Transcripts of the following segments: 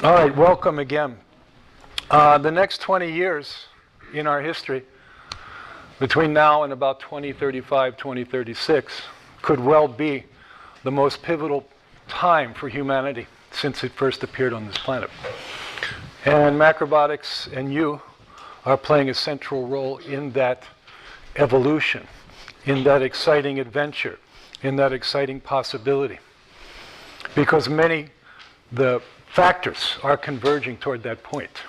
All right, welcome again. The next 20 years in our history, between now and about 2035, 2036, could well be the most pivotal time for humanity since it first appeared on this planet. And macrobiotics and you are playing a central role in that evolution, in that exciting adventure, in that exciting possibility. Because the factors are converging toward that point,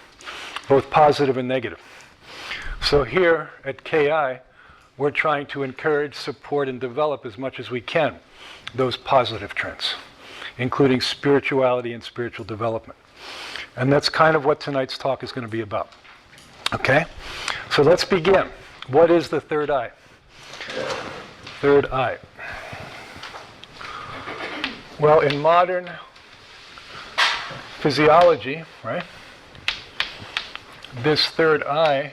both positive and negative. So here at KI, we're trying to encourage, support, and develop as much as we can those positive trends, including spirituality and spiritual development. And that's kind of what tonight's talk is going to be about. Okay? So let's begin. What is the third eye? Third eye. Well, in modern physiology, right, this third eye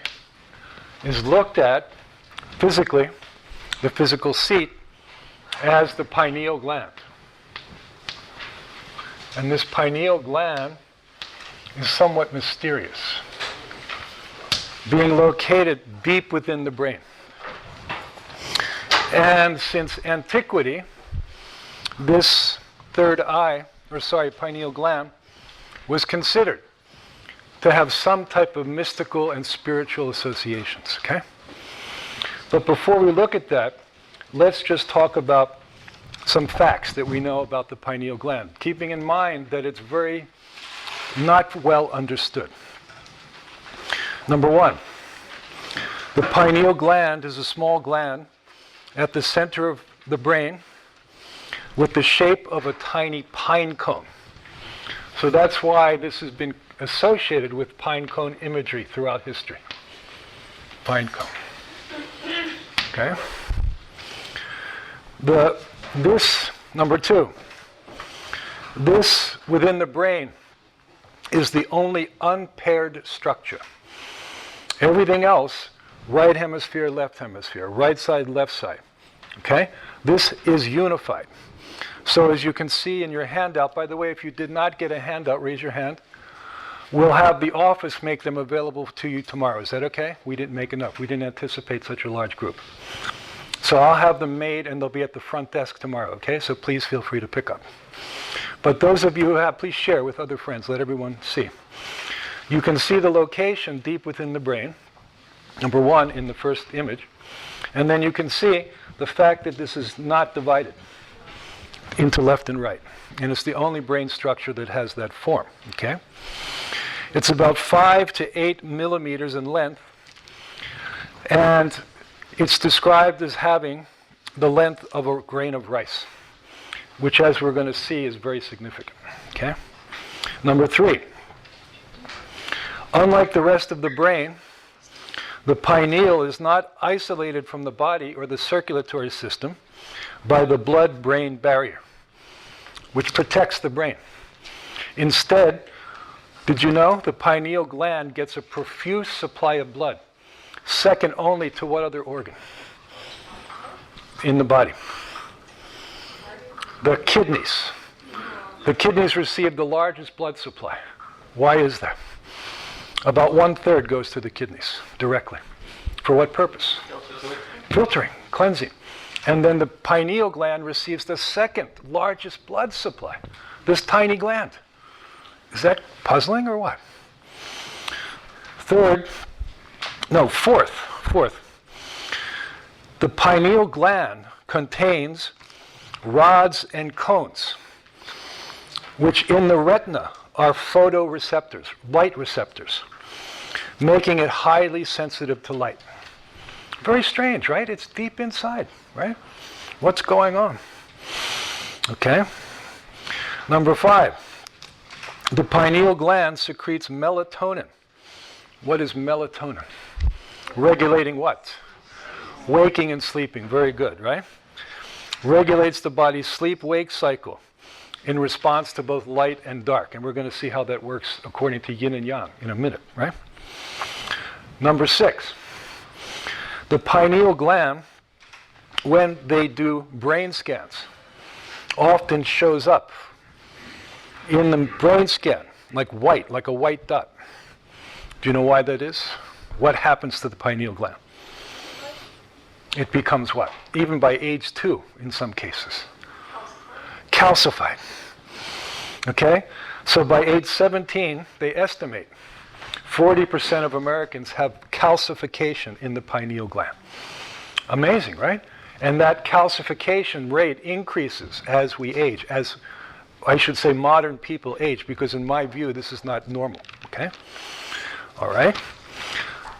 is looked at physically, the physical seat, as the pineal gland. And this pineal gland is somewhat mysterious, being located deep within the brain. And since antiquity, this pineal gland was considered to have some type of mystical and spiritual associations, okay? But before we look at that, let's just talk about some facts that we know about the pineal gland, keeping in mind that it's very not well understood. Number one, the pineal gland is a small gland at the center of the brain with the shape of a tiny pine cone. So that's why this has been associated with pine cone imagery throughout history. Pine cone. Okay? Number two, this within the brain is the only unpaired structure. Everything else, right hemisphere, left hemisphere, right side, left side. Okay? This is unified. So as you can see in your handout, by the way, if you did not get a handout, raise your hand. We'll have the office make them available to you tomorrow. Is that okay? We didn't make enough. We didn't anticipate such a large group. So I'll have them made and they'll be at the front desk tomorrow, okay? So please feel free to pick up. But those of you who have, please share with other friends. Let everyone see. You can see the location deep within the brain, number one in the first image. And then you can see the fact that this is not divided into left and right. And it's the only brain structure that has that form, okay? It's about 5 to 8 millimeters in length, and it's described as having the length of a grain of rice, which, as we're going to see, is very significant, okay? Number three, unlike the rest of the brain, the pineal is not isolated from the body or the circulatory system by the blood-brain barrier, which protects the brain. Instead, did you know the pineal gland gets a profuse supply of blood, second only to what other organ in the body? The kidneys. The kidneys receive the largest blood supply. Why is that? About 1/3 goes to the kidneys directly. For what purpose? Filtering, cleansing. And then the pineal gland receives the second largest blood supply, this tiny gland. Is that puzzling or what? Fourth. The pineal gland contains rods and cones, which in the retina are photoreceptors, light receptors, making it highly sensitive to light. Very strange, right? It's deep inside, right? What's going on? Okay. Number 5, the pineal gland secretes melatonin. What is melatonin? Regulating what? Waking and sleeping. Very good, right? Regulates the body's sleep-wake cycle in response to both light and dark. And we're going to see how that works according to yin and yang in a minute, right? Number 6, the pineal gland, when they do brain scans, often shows up in the brain scan like white, like a white dot. Do you know why that is? What happens to the pineal gland? It becomes what? Even by age 2 in some cases. Calcified. Okay? So by age 17, they estimate 40% of Americans have calcification in the pineal gland. Amazing, right? And that calcification rate increases as we age, as I should say modern people age, because in my view, this is not normal, okay? All right?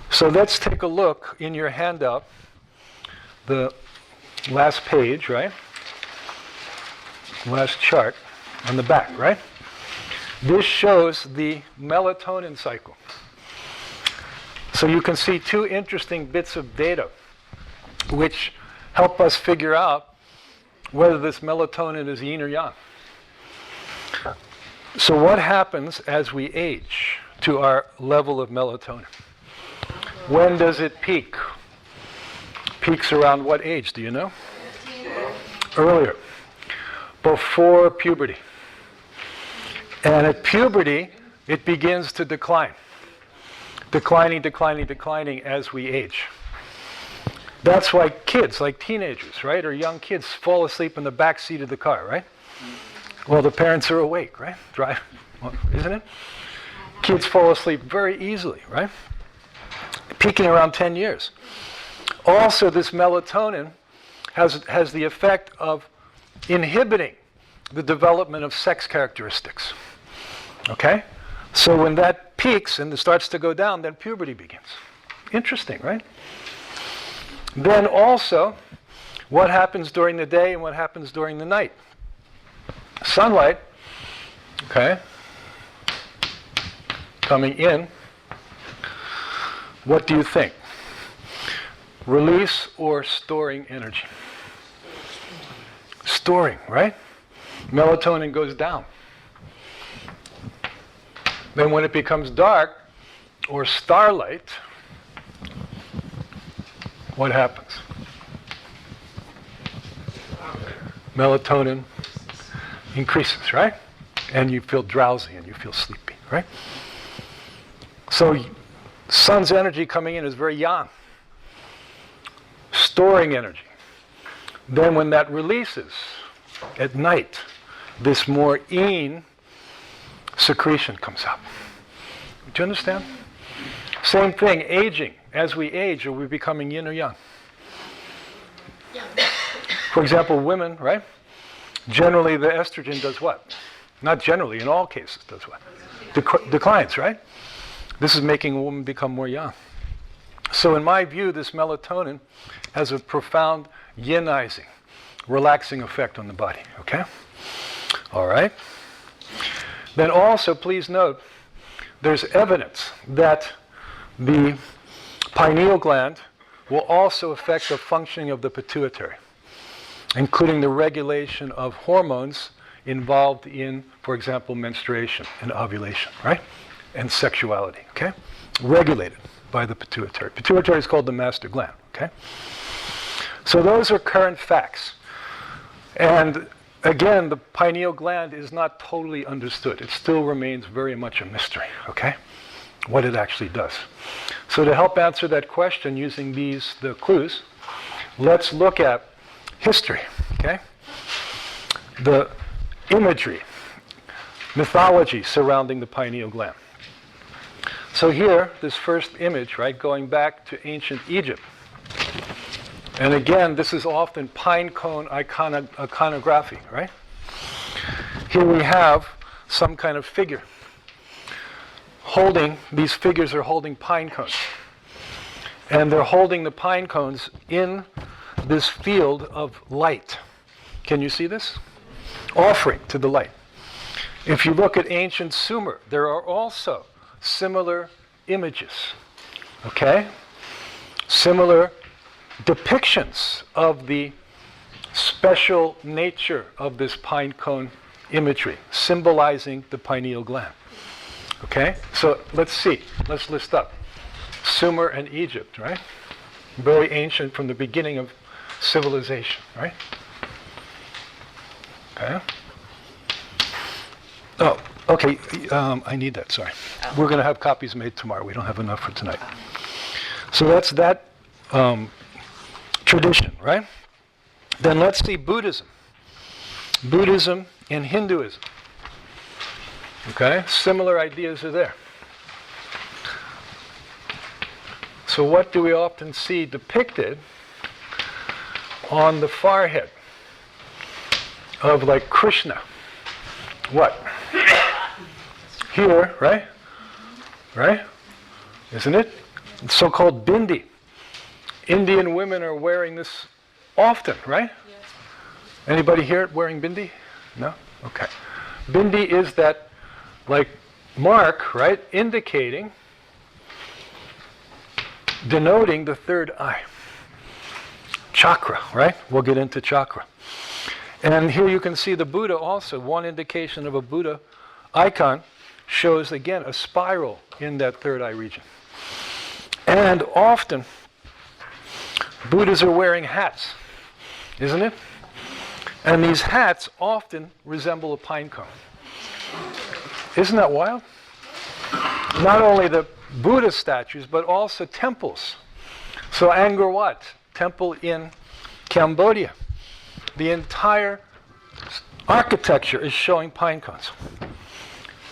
So let's take a look in your handout, the last page, right? Last chart on the back, right? This shows the melatonin cycle. So you can see 2 interesting bits of data which help us figure out whether this melatonin is yin or yang. So what happens as we age to our level of melatonin? When does it peak? Peaks around what age, do you know? Earlier. Before puberty. And at puberty, it begins to decline. Declining as we age. That's why kids, like teenagers, right, or young kids, fall asleep in the back seat of the car, right? Well, the parents are awake, right? Isn't it? Kids fall asleep very easily, right? Peaking around 10 years. Also, this melatonin has the effect of inhibiting the development of sex characteristics. Okay? So when that peaks and it starts to go down, then puberty begins. Interesting, right? Then also, what happens during the day and what happens during the night? Sunlight, okay, coming in, what do you think? Release or storing energy? Storing, right? Melatonin goes down. Then when it becomes dark or starlight, what happens? Melatonin increases, right? And you feel drowsy and you feel sleepy, right? So sun's energy coming in is very yang. Storing energy. Then when that releases at night, this more yin secretion comes up. Do you understand? Same thing, aging. As we age, are we becoming yin or yang? For example, women, right? Generally, the estrogen does what? Not generally, in all cases, does what? Declines, right? This is making a woman become more yang. So in my view, this melatonin has a profound yinizing, relaxing effect on the body, okay? All right? Then also, please note, there's evidence that the pineal gland will also affect the functioning of the pituitary, including the regulation of hormones involved in, for example, menstruation and ovulation, right? And sexuality, okay? Regulated by the pituitary. Pituitary is called the master gland, okay? So those are current facts. And again, the pineal gland is not totally understood. It still remains very much a mystery, okay? What it actually does. So to help answer that question using the clues, let's look at history, okay? The imagery, mythology surrounding the pineal gland. So here, this first image, right, going back to ancient Egypt. And again, this is often pine cone iconography, right? Here we have some kind of figure. These figures are holding pine cones. And they're holding the pine cones in this field of light. Can you see this? Offering to the light. If you look at ancient Sumer, there are also similar images, okay? Similar depictions of the special nature of this pine cone imagery, symbolizing the pineal gland. Okay? So let's see. Let's list up. Sumer and Egypt, right? Very ancient from the beginning of civilization, right? Okay? Oh, Okay, I need that, sorry. We're going to have copies made tomorrow. We don't have enough for tonight. So that's that tradition, right? Then let's see Buddhism. Buddhism and Hinduism. Okay, similar ideas are there. So what do we often see depicted on the forehead of like Krishna? What? Here, right? Right? Isn't it? It's so-called bindi. Indian women are wearing this often, right? Yes. Anybody here wearing bindi? No? Okay. Bindi is that like mark, right? Indicating, denoting the third eye. Chakra, right? We'll get into chakra. And here you can see the Buddha also. One indication of a Buddha icon shows, again, a spiral in that third eye region. And often, Buddhas are wearing hats, isn't it? And these hats often resemble a pine cone. Isn't that wild? Not only the Buddha statues, but also temples. So Angkor Wat, temple in Cambodia. The entire architecture is showing pine cones,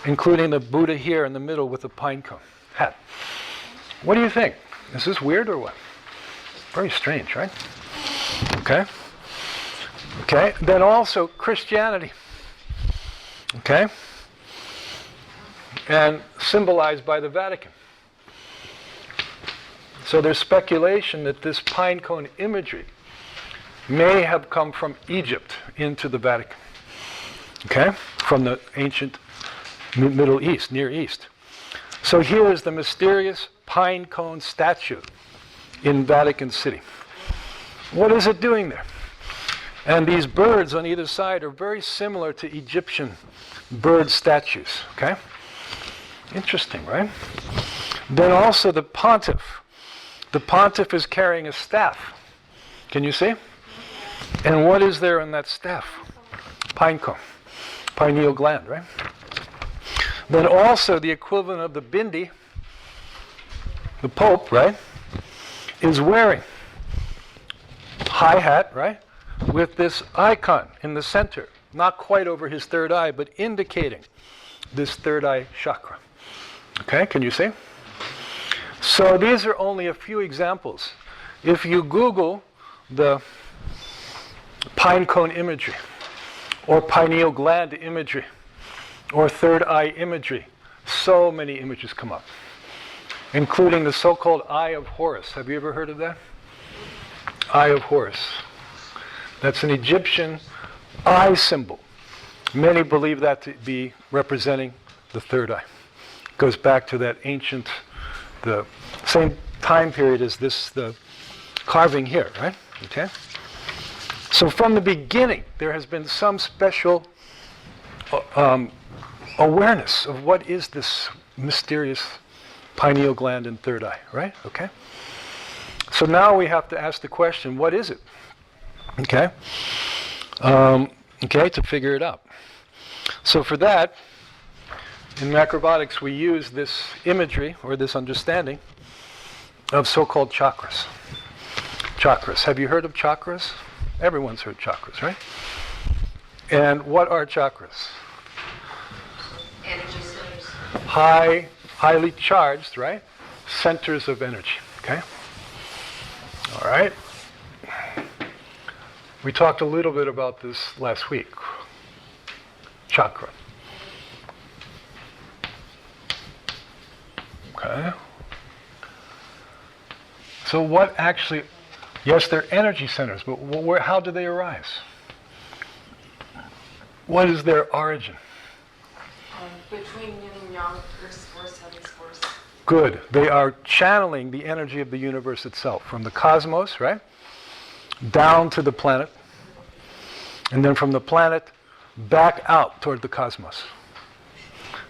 including the Buddha here in the middle with a pine cone hat. What do you think? Is this weird or what? Very strange, right? Okay. Okay. Then also Christianity. Okay. And symbolized by the Vatican. So there's speculation that this pine cone imagery may have come from Egypt into the Vatican. Okay? From the ancient Middle East, Near East. So here is the mysterious pine cone statue in Vatican City. What is it doing there? And these birds on either side are very similar to Egyptian bird statues. Okay? Interesting, right? Then also the pontiff. The pontiff is carrying a staff. Can you see? And what is there in that staff? Pine cone. Pineal gland, right? Then also the equivalent of the bindi, the Pope, right, is wearing high hat, right, with this icon in the center, not quite over his third eye, but indicating this third eye chakra. Okay, can you see? So these are only a few examples. If you Google the pine cone imagery, or pineal gland imagery, or third eye imagery, so many images come up, including the so-called Eye of Horus. Have you ever heard of that? Eye of Horus. That's an Egyptian eye symbol. Many believe that to be representing the third eye. Goes back to that ancient, the same time period as this, the carving here, right? Okay? So from the beginning, there has been some special awareness of what is this mysterious pineal gland and third eye, right? Okay? So now we have to ask the question, what is it? Okay? Okay, to figure it out. So for that, in macrobiotics, we use this imagery, or this understanding, of so-called chakras. Chakras. Have you heard of chakras? Everyone's heard chakras, right? And what are chakras? Energy centers. Highly charged, right? Centers of energy, okay? All right. We talked a little bit about this last week. Chakra. Okay. So what actually, yes, they're energy centers, but how do they arise? What is their origin? Between yin and yang, Earth's force, heaven's force. Good. They are channeling the energy of the universe itself, from the cosmos, right, down to the planet, and then from the planet back out toward the cosmos.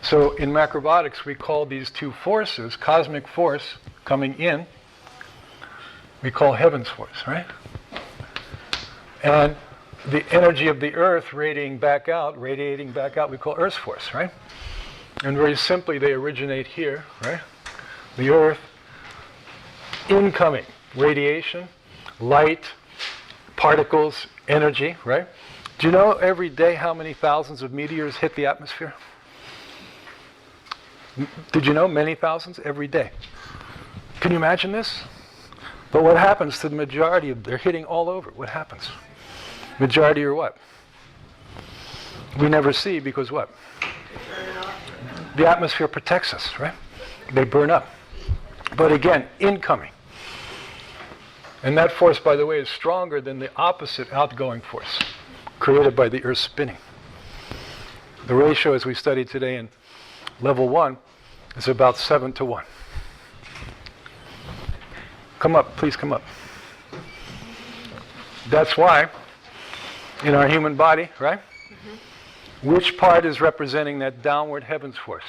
So in macrobiotics, we call these two forces, cosmic force coming in, we call heaven's force, right? And the energy of the earth radiating back out, we call Earth's force, right? And very simply, they originate here, right? The Earth, incoming radiation, light, particles, energy, right? Do you know every day how many thousands of meteors hit the atmosphere? Did you know many thousands every day? Can you imagine this? But what happens to the majority of, they're hitting all over. What happens? Majority are what? We never see because what? The atmosphere protects us, right? They burn up. But again, incoming. And that force, by the way, is stronger than the opposite outgoing force created by the Earth spinning. The ratio, as we studied today in level 1, is about 7 to 1. Come up, please come up. That's why, in our human body, right? Mm-hmm. Which part is representing that downward heavens force?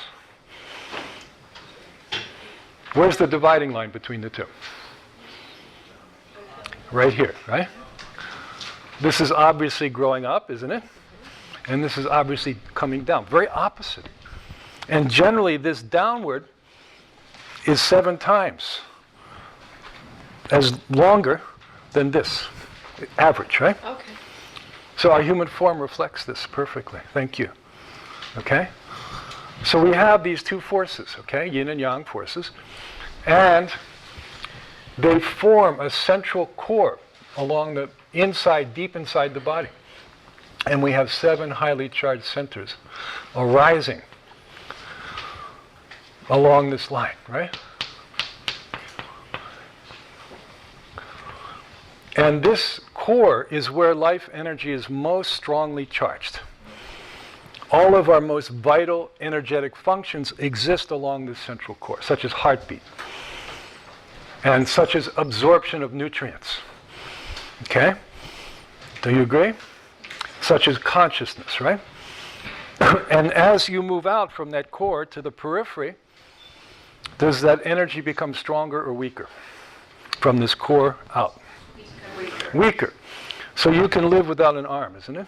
Where's the dividing line between the two? Right here, right? This is obviously growing up, isn't it? And this is obviously coming down. Very opposite. And generally, this downward is 7 times as longer than this. Average, right? Okay. So our human form reflects this perfectly. Thank you. Okay? So we have these two forces, okay? Yin and yang forces. And they form a central core along the inside, deep inside the body. And we have 7 highly charged centers arising along this line, right? And this core is where life energy is most strongly charged. All of our most vital energetic functions exist along this central core, such as heartbeat, and such as absorption of nutrients. Okay? Do you agree? Such as consciousness, right? And as you move out from that core to the periphery, does that energy become stronger or weaker from this core out? Weaker. So you can live without an arm, isn't it?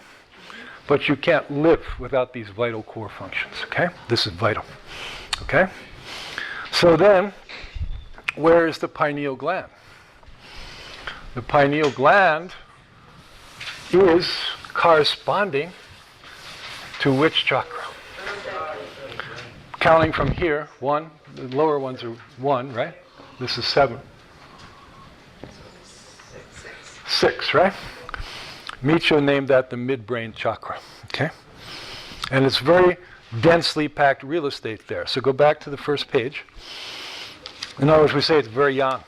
But you can't live without these vital core functions, okay? This is vital, okay? So then, where is the pineal gland? The pineal gland is corresponding to which chakra? Counting from here, 1, the lower ones are 1, right? This is 7. 6, right? Micho named that the midbrain chakra, okay? And it's very densely packed real estate there. So go back to the first page. In other words, we say it's very yang.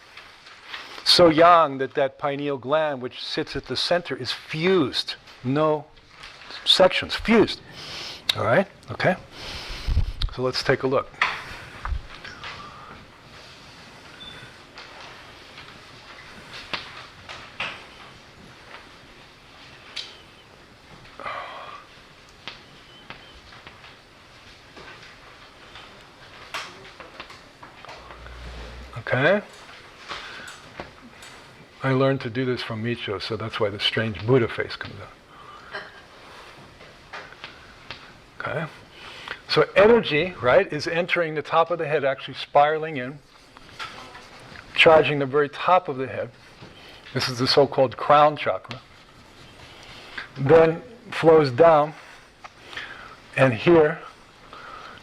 So yang that that pineal gland, which sits at the center, is fused. No sections, fused. All right? Okay? So let's take a look. Okay? I learned to do this from Micho, so that's why the strange Buddha face comes out. Okay? So energy, right, is entering the top of the head, actually spiraling in, charging the very top of the head. This is the so-called crown chakra. Then flows down, and here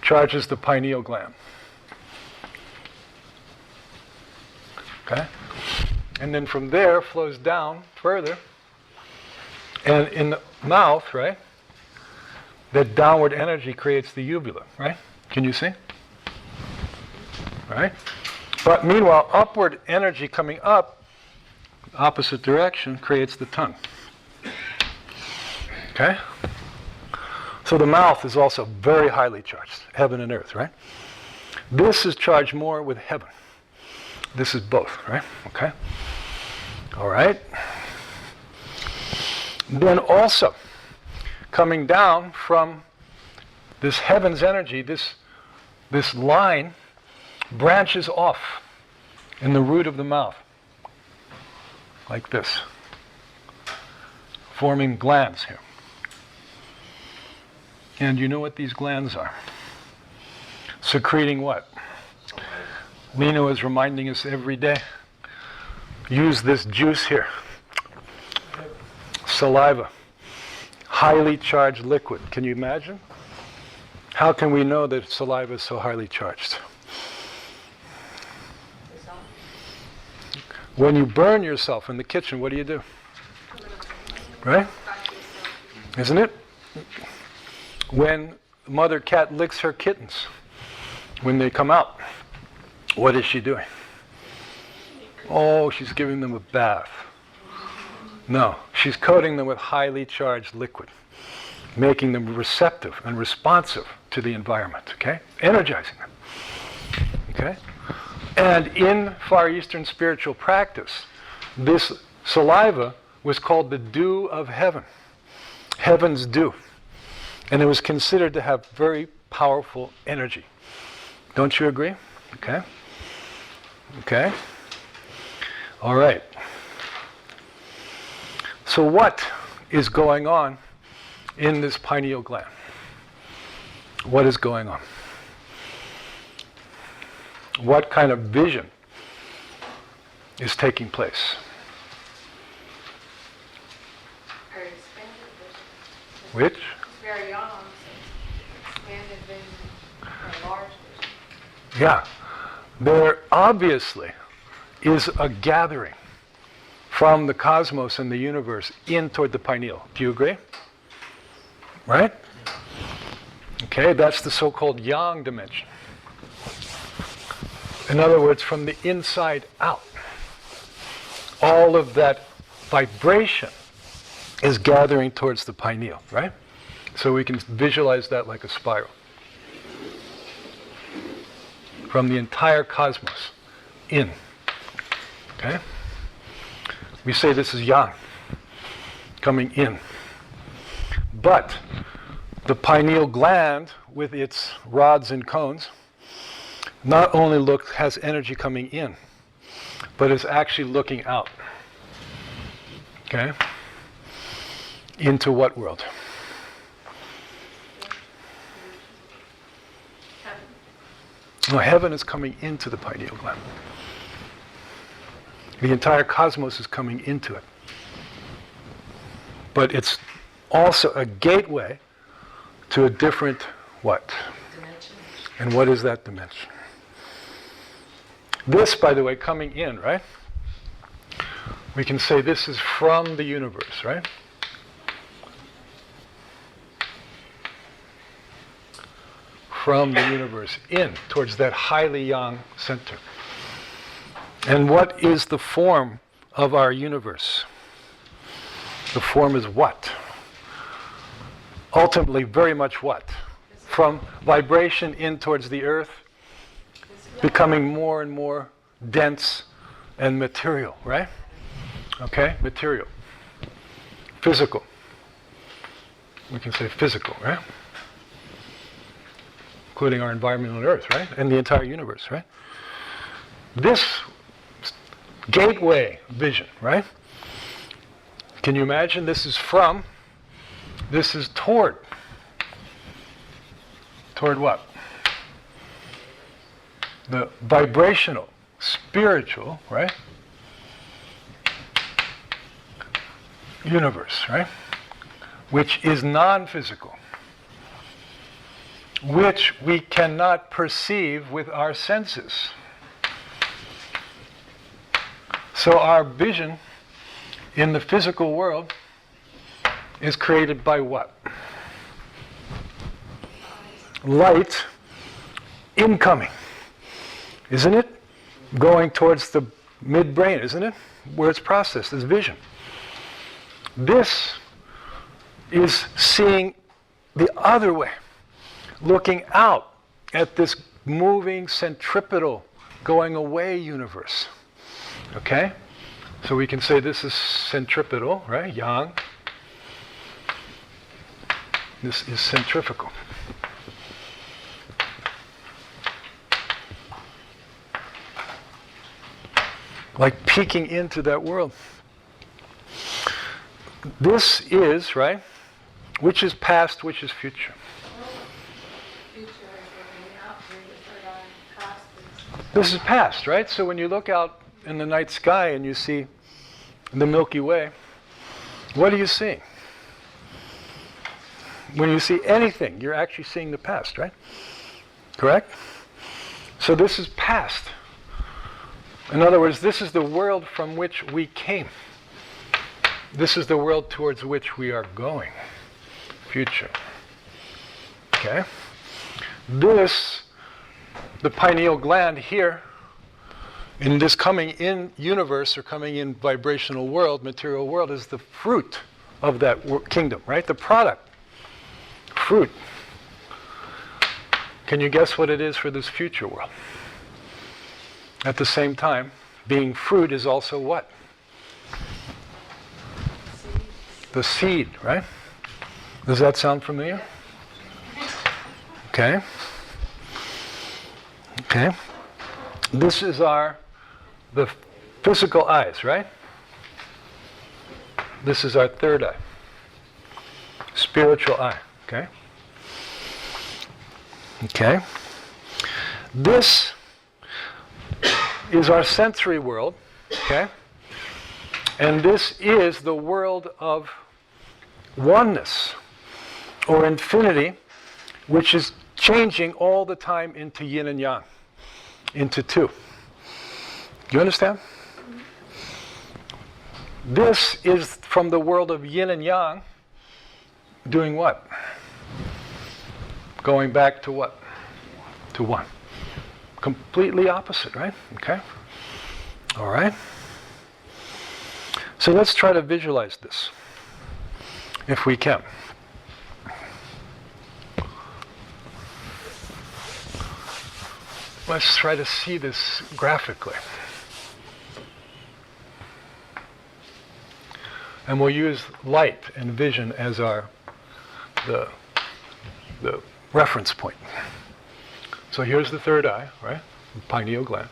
charges the pineal gland. Okay? And then from there flows down further, and in the mouth, right, that downward energy creates the uvula, right? Can you see? Right? But meanwhile, upward energy coming up, opposite direction, creates the tongue. Okay? So the mouth is also very highly charged, heaven and earth, right? This is charged more with heaven. This is both, right? Okay? All right? Then also, coming down from this heaven's energy, this line branches off in the root of the mouth, like this, forming glands here. And you know what these glands are? Secreting what? Lena was reminding us every day. Use this juice here. Saliva. Highly charged liquid. Can you imagine? How can we know that saliva is so highly charged? When you burn yourself in the kitchen, what do? Right? Isn't it? When mother cat licks her kittens, when they come out, what is she doing? Oh, she's giving them a bath. No, she's coating them with highly charged liquid, making them receptive and responsive to the environment, okay? Energizing them, okay? And in Far Eastern spiritual practice, this saliva was called the dew of heaven, heaven's dew. And it was considered to have very powerful energy. Don't you agree? Okay. Okay. All right. So what is going on in this pineal gland? What is going on? What kind of vision is taking place? Very expanded vision. Which? It's very young, so expanded vision or large vision. Yeah. There obviously is a gathering from the cosmos and the universe in toward the pineal. Do you agree? Right? Okay, that's the so-called yang dimension. In other words, from the inside out, all of that vibration is gathering towards the pineal, right? So we can visualize that like a spiral. From the entire cosmos in. Okay? We say this is yang, coming in. But the pineal gland, with its rods and cones, not only has energy coming in, but is actually looking out. Okay? Into what world? No, heaven is coming into the pineal gland. The entire cosmos is coming into it. But it's also a gateway to a different what? Dimension. And what is that dimension? This, by the way, coming in, right? We can say this is from the universe, right? From the universe in towards that highly yang center. And what is the form of our universe? The form is what? Ultimately, very much what? From vibration in towards the earth, becoming more and more dense and material, right? Okay, material. Physical. We can say physical, right? Including our environment on earth, right? And the entire universe, right? This gateway vision, right? Can you imagine? This is from, this is toward. Toward what? The vibrational, spiritual, right? Universe, right? Which is non-physical. Which we cannot perceive with our senses. So our vision in the physical world is created by what? Light incoming, isn't it? Going towards the midbrain, isn't it? Where it's processed as vision. This is seeing the other way, looking out at this moving centripetal going away universe. Okay? So we can say this is centripetal, right? Yang. This is centrifugal. Like peeking into that world. This is, right? Which is past, which is future? Future is looking out through the This is past, right? So when you look out in the night sky and you see the Milky Way, what are you seeing? When you see anything, you're actually seeing the past, right? Correct? So this is past. In other words, this is the world from which we came. This is the world towards which we are going. Future. Okay? This, the pineal gland here, in this coming in universe or coming in vibrational world, material world, is the fruit of that kingdom, right? The product. Fruit. Can you guess what it is for this future world? At the same time, being fruit is also what? The seed, right? Does that sound familiar? Okay. Okay. This is the physical eyes, right? This is our third eye. Spiritual eye, okay? Okay. This is our sensory world, okay? And this is the world of oneness or infinity, which is changing all the time into yin and yang, into two. Do you understand? This is from the world of yin and yang, doing what? Going back to what? To one. Completely opposite, right? Okay. All right. So let's try to visualize this, if we can. Let's try to see this graphically. And we'll use light and vision as the reference point. So here's the third eye, right? Pineal gland.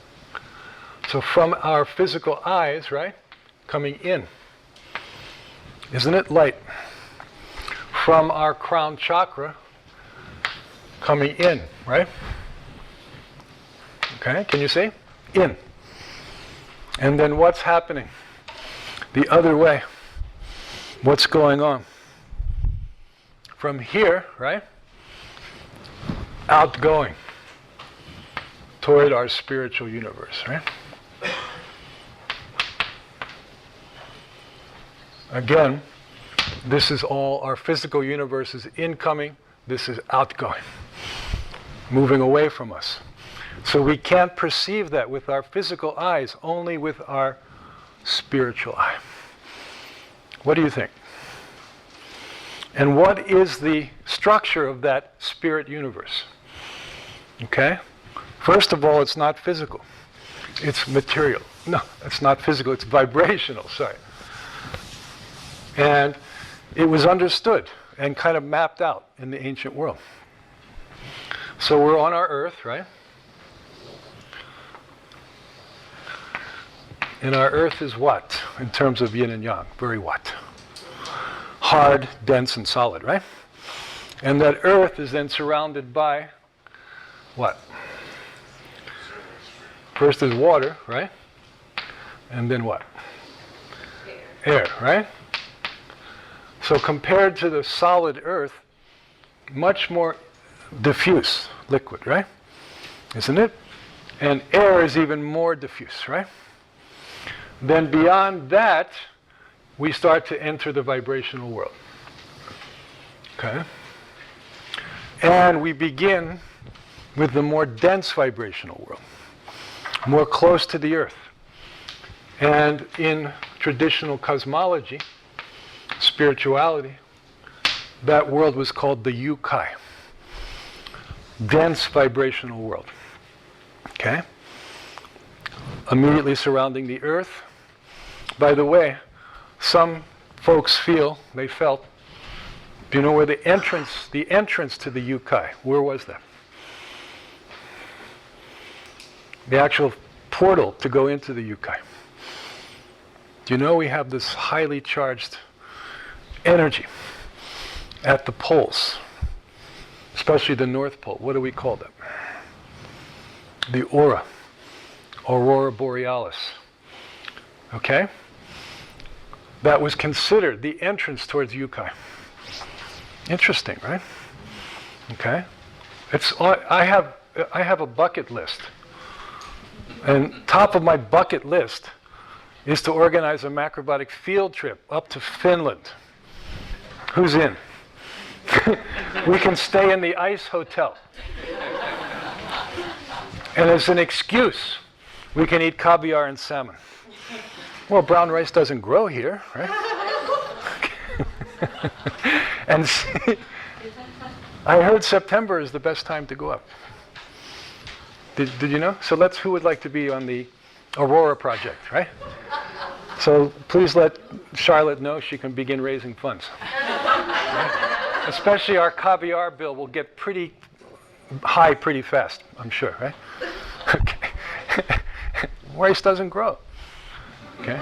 So from our physical eyes, right, coming in, isn't it light? From our crown chakra, coming in, right? Okay, can you see? In. And then what's happening? The other way. What's going on? From here, right? Outgoing toward our spiritual universe, right? Again, this is all our physical universe is incoming, this is outgoing, moving away from us. So we can't perceive that with our physical eyes, only with our spiritual eye. What do you think? And what is the structure of that spirit universe? Okay? First of all, it's not physical. It's material. No, it's not physical. It's vibrational, sorry. And it was understood and kind of mapped out in the ancient world. So we're on our earth, right? And our earth is what, in terms of yin and yang? Very what? Hard, dense, and solid, right? And that earth is then surrounded by what? First is water, right? And then what? Air, right? So compared to the solid earth, much more diffuse liquid, right? Isn't it? And air is even more diffuse, right? Then beyond that, we start to enter the vibrational world. Okay? And we begin with the more dense vibrational world, more close to the earth. And in traditional cosmology, spirituality, that world was called the Yukai, dense vibrational world. Okay? Immediately surrounding the earth. By the way, some folks they felt, do you know where the entrance to the Yukai, where was that? The actual portal to go into the Yukai. Do you know we have this highly charged energy at the poles, especially the North Pole? What do we call that? The aura. Aurora Borealis. Okay? That was considered the entrance towards Yukai. Interesting, right? Okay? I have a bucket list. And top of my bucket list is to organize a macrobiotic field trip up to Finland. Who's in? We can stay in the ice hotel. And as an excuse, we can eat caviar and salmon. Well, brown rice doesn't grow here, right? And see, I heard September is the best time to go up. Did you know? So who would like to be on the Aurora project, right? So please let Charlotte know she can begin raising funds. Right? Especially our caviar bill will get pretty high pretty fast, I'm sure, right? Okay. Rice doesn't grow. Okay?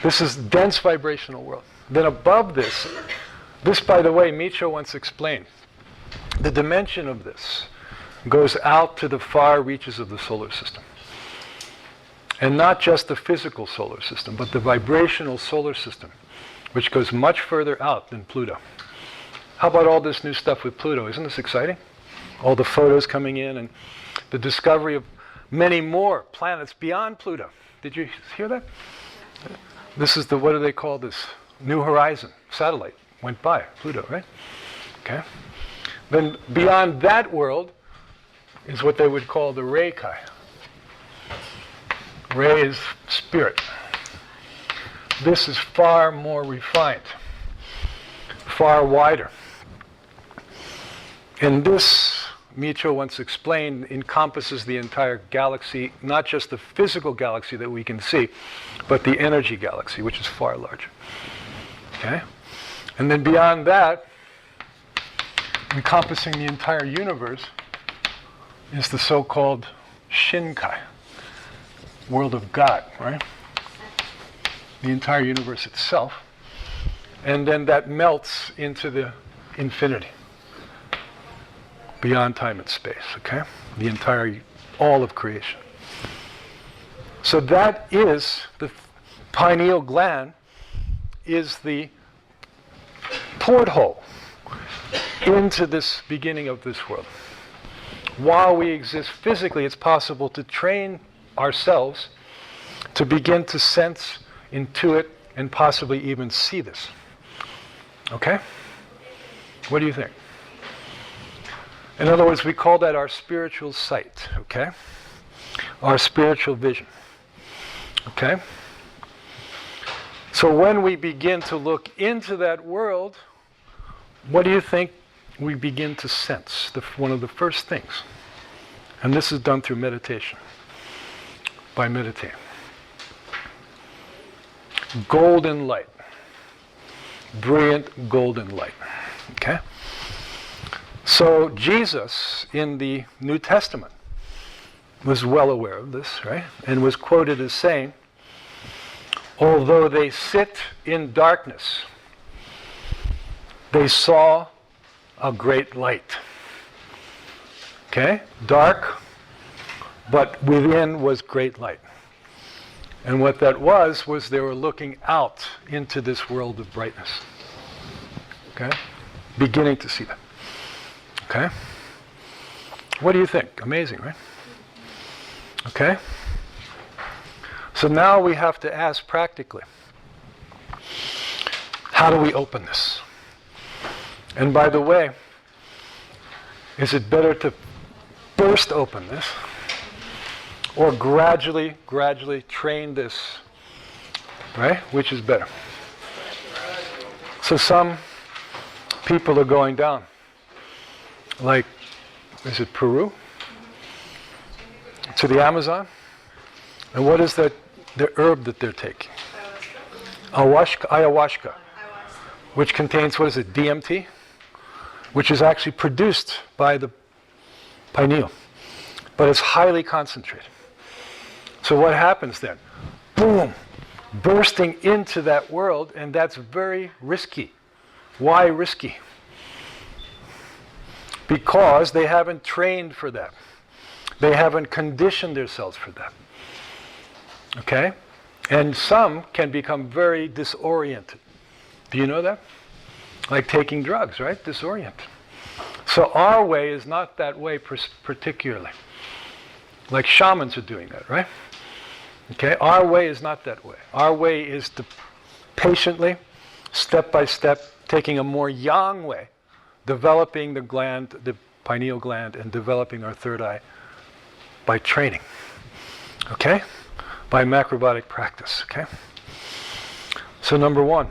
This is dense vibrational world. Then above this, by the way, Micho once explained, the dimension of this goes out to the far reaches of the solar system. And not just the physical solar system, but the vibrational solar system, which goes much further out than Pluto. How about all this new stuff with Pluto? Isn't this exciting? All the photos coming in and the discovery of many more planets beyond Pluto. Did you hear that? This is what do they call this? New Horizon satellite went by Pluto, right? Okay. Then beyond that world is what they would call the Reikai. Rei is spirit. This is far more refined, far wider. And this, Micho once explained, encompasses the entire galaxy, not just the physical galaxy that we can see, but the energy galaxy, which is far larger. Okay? And then beyond that, encompassing the entire universe, is the so-called Shinkai, world of God, right? The entire universe itself. And then that melts into the infinity, beyond time and space, okay? The entire, all of creation. So that is, the pineal gland is the porthole into this beginning of this world. While we exist physically, it's possible to train ourselves to begin to sense, intuit, and possibly even see this. Okay? What do you think? In other words, we call that our spiritual sight, okay? Our spiritual vision. Okay? So when we begin to look into that world, what do you think we begin to sense? One of the first things. And this is done through meditation. By meditating. Golden light. Brilliant golden light. Okay? So Jesus in the New Testament was well aware of this, right? And was quoted as saying, although they sit in darkness, they saw a great light. Okay? Dark, but within was great light. And what that was they were looking out into this world of brightness. Okay? Beginning to see that. Okay? What do you think? Amazing, right? Okay? So now we have to ask practically, how do we open this? And by the way, is it better to burst open this or gradually train this, right? Which is better? So some people are going down, like, is it Peru? To the Amazon? And what is the herb that they're taking? Ayahuasca. Which contains, what is it, DMT? Which is actually produced by the pineal. But it's highly concentrated. So what happens then? Boom! Bursting into that world, and that's very risky. Why risky? Because they haven't trained for that. They haven't conditioned themselves for that. Okay? And some can become very disoriented. Do you know that? Like taking drugs, right? Disoriented. So our way is not that way particularly. Like shamans are doing that, right? Okay? Our way is not that way. Our way is to patiently, step by step, taking a more yang way, developing the gland, the pineal gland, and developing our third eye by training. Okay? By macrobiotic practice. Okay? So number one,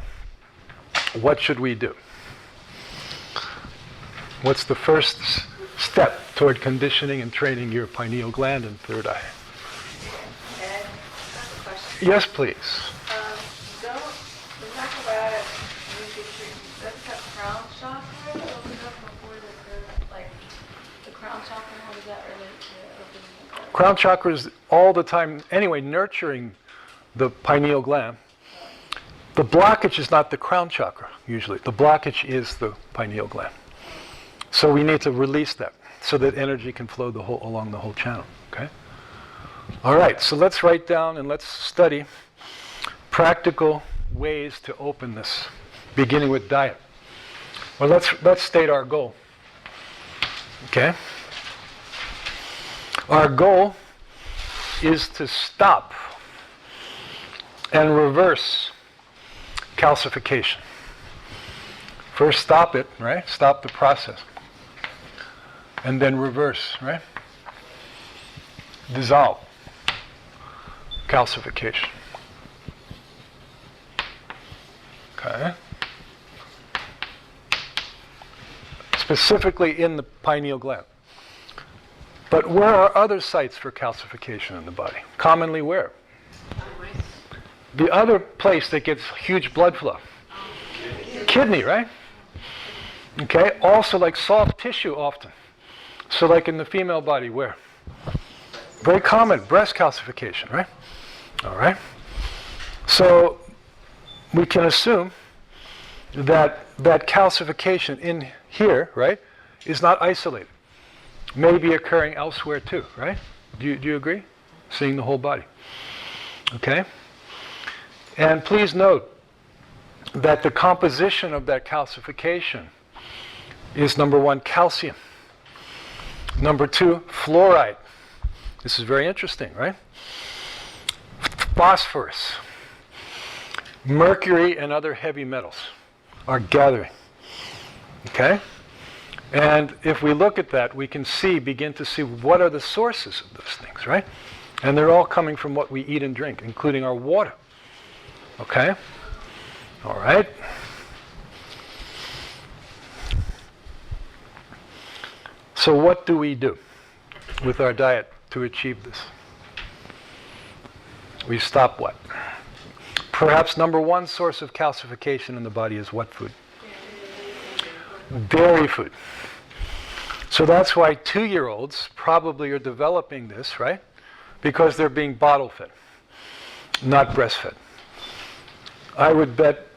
what should we do? What's the first step toward conditioning and training your pineal gland and third eye? Ed, I have a question. Yes, please. Don't the macrobiotic usually doesn't have crown chakra open up before the third, like the crown chakra? How does that relate to opening the third? Crown chakra is all the time, anyway, nurturing the pineal gland. The blockage is not the crown chakra, usually. The blockage is the pineal gland. So we need to release that so that energy can flow along the whole channel, okay? All right, so let's write down and let's study practical ways to open this, beginning with diet. Well, let's state our goal, okay? Our goal is to stop and reverse calcification. First stop it, right? Stop the process. And then reverse, right? Dissolve calcification. Okay? Specifically in the pineal gland. But where are other sites for calcification in the body? Commonly where? The other place that gets huge blood flow. Kidney, right? Okay, also like soft tissue often. So like in the female body, where? Very common, breast calcification, right? All right. So we can assume that calcification in here, right, is not isolated. May be occurring elsewhere too, right? Do you agree? Seeing the whole body. Okay? And please note that the composition of that calcification is number one, calcium. Number two, fluoride. This is very interesting, right? Phosphorus. Mercury and other heavy metals are gathering. Okay? And if we look at that, we can begin to see what are the sources of those things, right? And they're all coming from what we eat and drink, including our water. Okay? All right. So what do we do with our diet to achieve this? We stop what? Perhaps number one source of calcification in the body is what food? Dairy food. So that's why 2-year-olds probably are developing this, right? Because they're being bottle fed, not breastfed. I would bet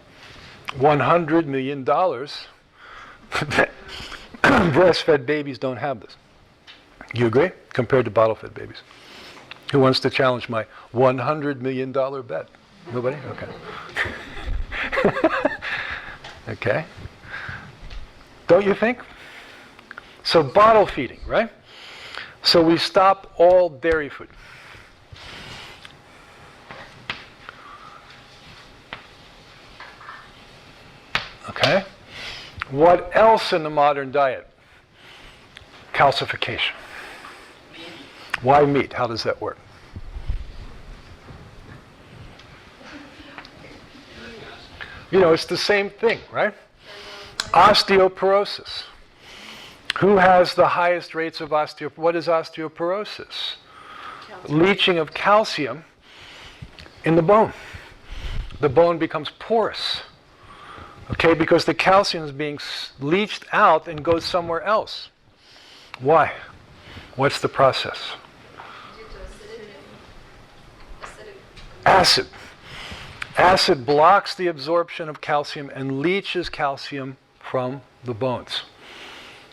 $100 million that breastfed babies don't have this. You agree? Compared to bottle-fed babies. Who wants to challenge my $100 million bet? Nobody? Okay. Okay. Don't you think? So bottle feeding, right? So we stop all dairy food. Okay? What else in the modern diet? Calcification. Why meat? How does that work? You know, it's the same thing, right? Osteoporosis. Who has the highest rates of osteoporosis? What is osteoporosis? Leaching of calcium in the bone. The bone becomes porous. Okay, because the calcium is being leached out and goes somewhere else. Why? What's the process? Acid. Acid blocks the absorption of calcium and leaches calcium from the bones.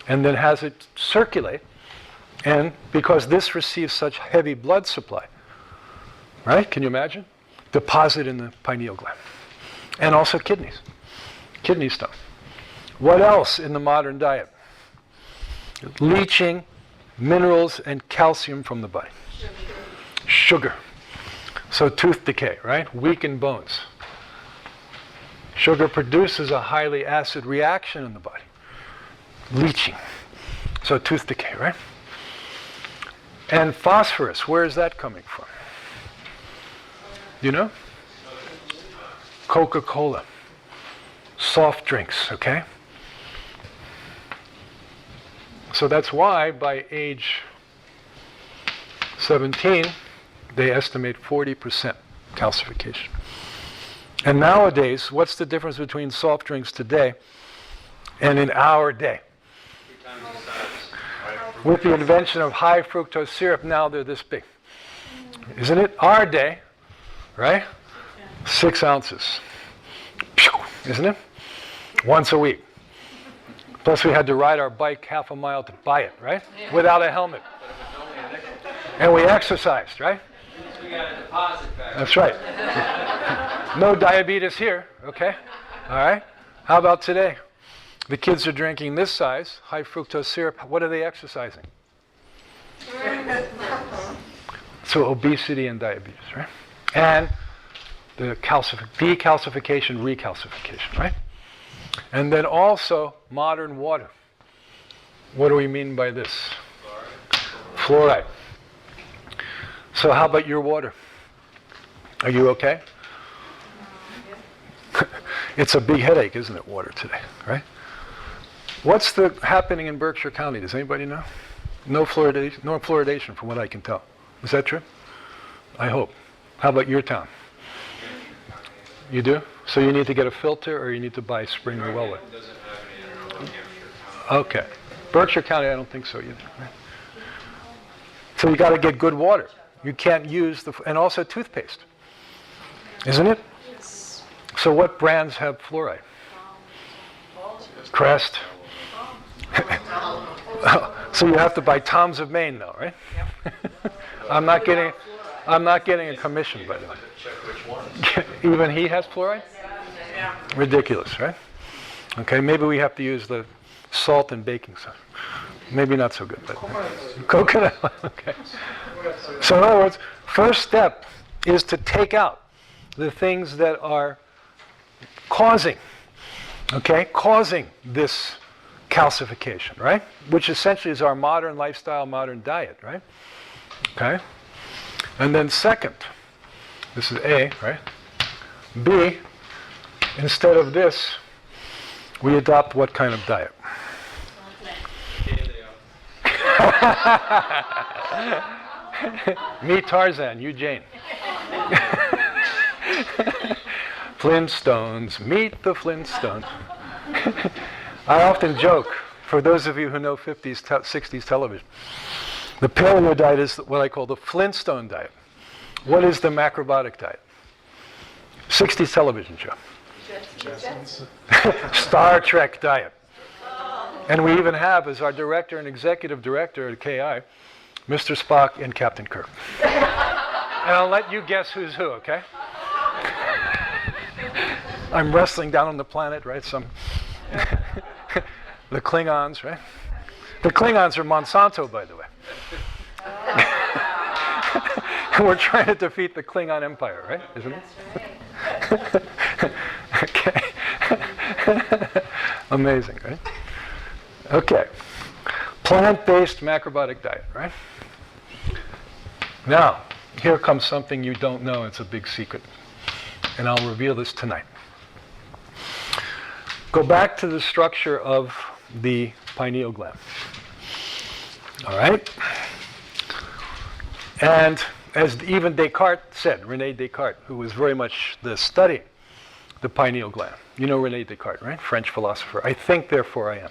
And then has it circulate And because this receives such heavy blood supply, right? Can you imagine? Deposit in the pineal gland. And also kidney stone. What else in the modern diet? Leaching minerals and calcium from the body. Sugar. So tooth decay, right? Weakened bones. Sugar produces a highly acid reaction in the body. Leaching. So tooth decay, right? And phosphorus, where is that coming from? You know? Coca-Cola. Soft drinks, okay? So that's why by age 17, they estimate 40% calcification. And nowadays, what's the difference between soft drinks today and in our day? With the invention of high fructose syrup, now they're this big. Isn't it? Our day, right? 6 ounces. Isn't it? Once a week. Plus we had to ride our bike half a mile to buy it, right? Without a helmet. And we exercised, right? We got a deposit back. That's right. No diabetes here, okay? All right? How about today? The kids are drinking this size, high fructose syrup. What are they exercising? So obesity and diabetes, right? And the decalcification, recalcification, right? And then also modern water. What do we mean by this? Fluoride. So how about your water? Are you okay? It's a big headache, isn't it, water today, right? What's happening in Berkshire County? Does anybody know? No fluoridation from what I can tell. Is that true? I hope. How about your town? You do? So you need to get a filter or you need to buy spring or well water? Okay. Berkshire County, I don't think so either. Right? So you got to get good water. You can't use and also toothpaste. Isn't it? So what brands have fluoride? Crest. So you have to buy Tom's of Maine though, right? I'm not getting a commission by the way. Even he has fluoride? Ridiculous, right? Okay, maybe we have to use the salt and baking soda. Maybe not so good, but coconut oil. Okay. So in other words, first step is to take out the things that are causing this calcification, right? Which essentially is our modern lifestyle, modern diet, right? Okay. And then second, this is A, right? B, instead of this, we adopt what kind of diet? Me Tarzan, you Jane. Flintstones, meet the Flintstones. I often joke, for those of you who know 50s, 60s television, the paleo diet is what I call the Flintstone diet. What is the macrobiotic diet? 60s television show. Star Trek diet. And we even have as our director and executive director at KI, Mr. Spock and Captain Kirk. And I'll let you guess who's who, okay? I'm wrestling down on the planet, right? The Klingons, right? The Klingons are Monsanto, by the way. We're trying to defeat the Klingon Empire, right? Isn't it? Okay. Amazing, right? Okay. Plant-based macrobiotic diet, right? Now, here comes something you don't know. It's a big secret. And I'll reveal this tonight. Go back to the structure of the pineal gland. All right? And as even Descartes said, René Descartes, who was very much the study, the pineal gland. You know René Descartes, right? French philosopher. I think, therefore I am.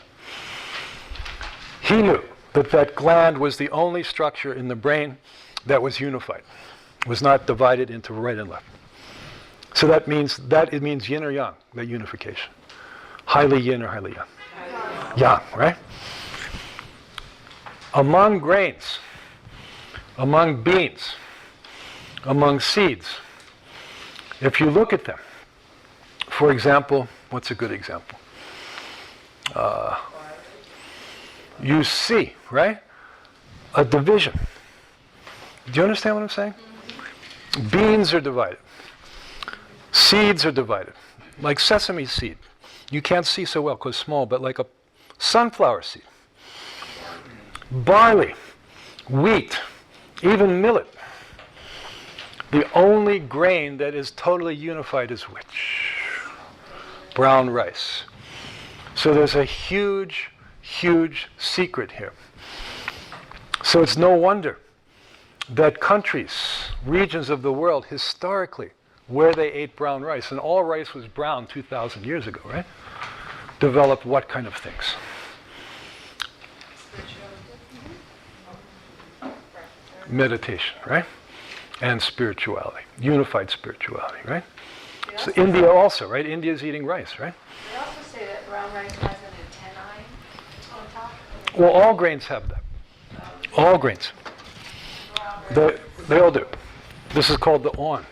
He knew that that gland was the only structure in the brain that was unified, was not divided into right and left. So it means yin or yang, that unification. Highly yin or highly yang. Yang, right? Among grains, among beans, among seeds, if you look at them, for example, what's a good example? You see, right? A division. Do you understand what I'm saying? Beans are divided. Seeds are divided. Like sesame seed. You can't see so well because it's small, but like a sunflower seed. Barley, wheat, even millet. The only grain that is totally unified is which? Brown rice. So there's a huge, huge secret here. So it's no wonder that countries, regions of the world, historically, where they ate brown rice, and all rice was brown 2,000 years ago, right? Developed what kind of things? Meditation, right? And spirituality, unified spirituality, right? So India also, right? India's eating rice, right? They also say that brown rice has an antennae on top. Well, all grains have that. All grains. They all do. This is called the on,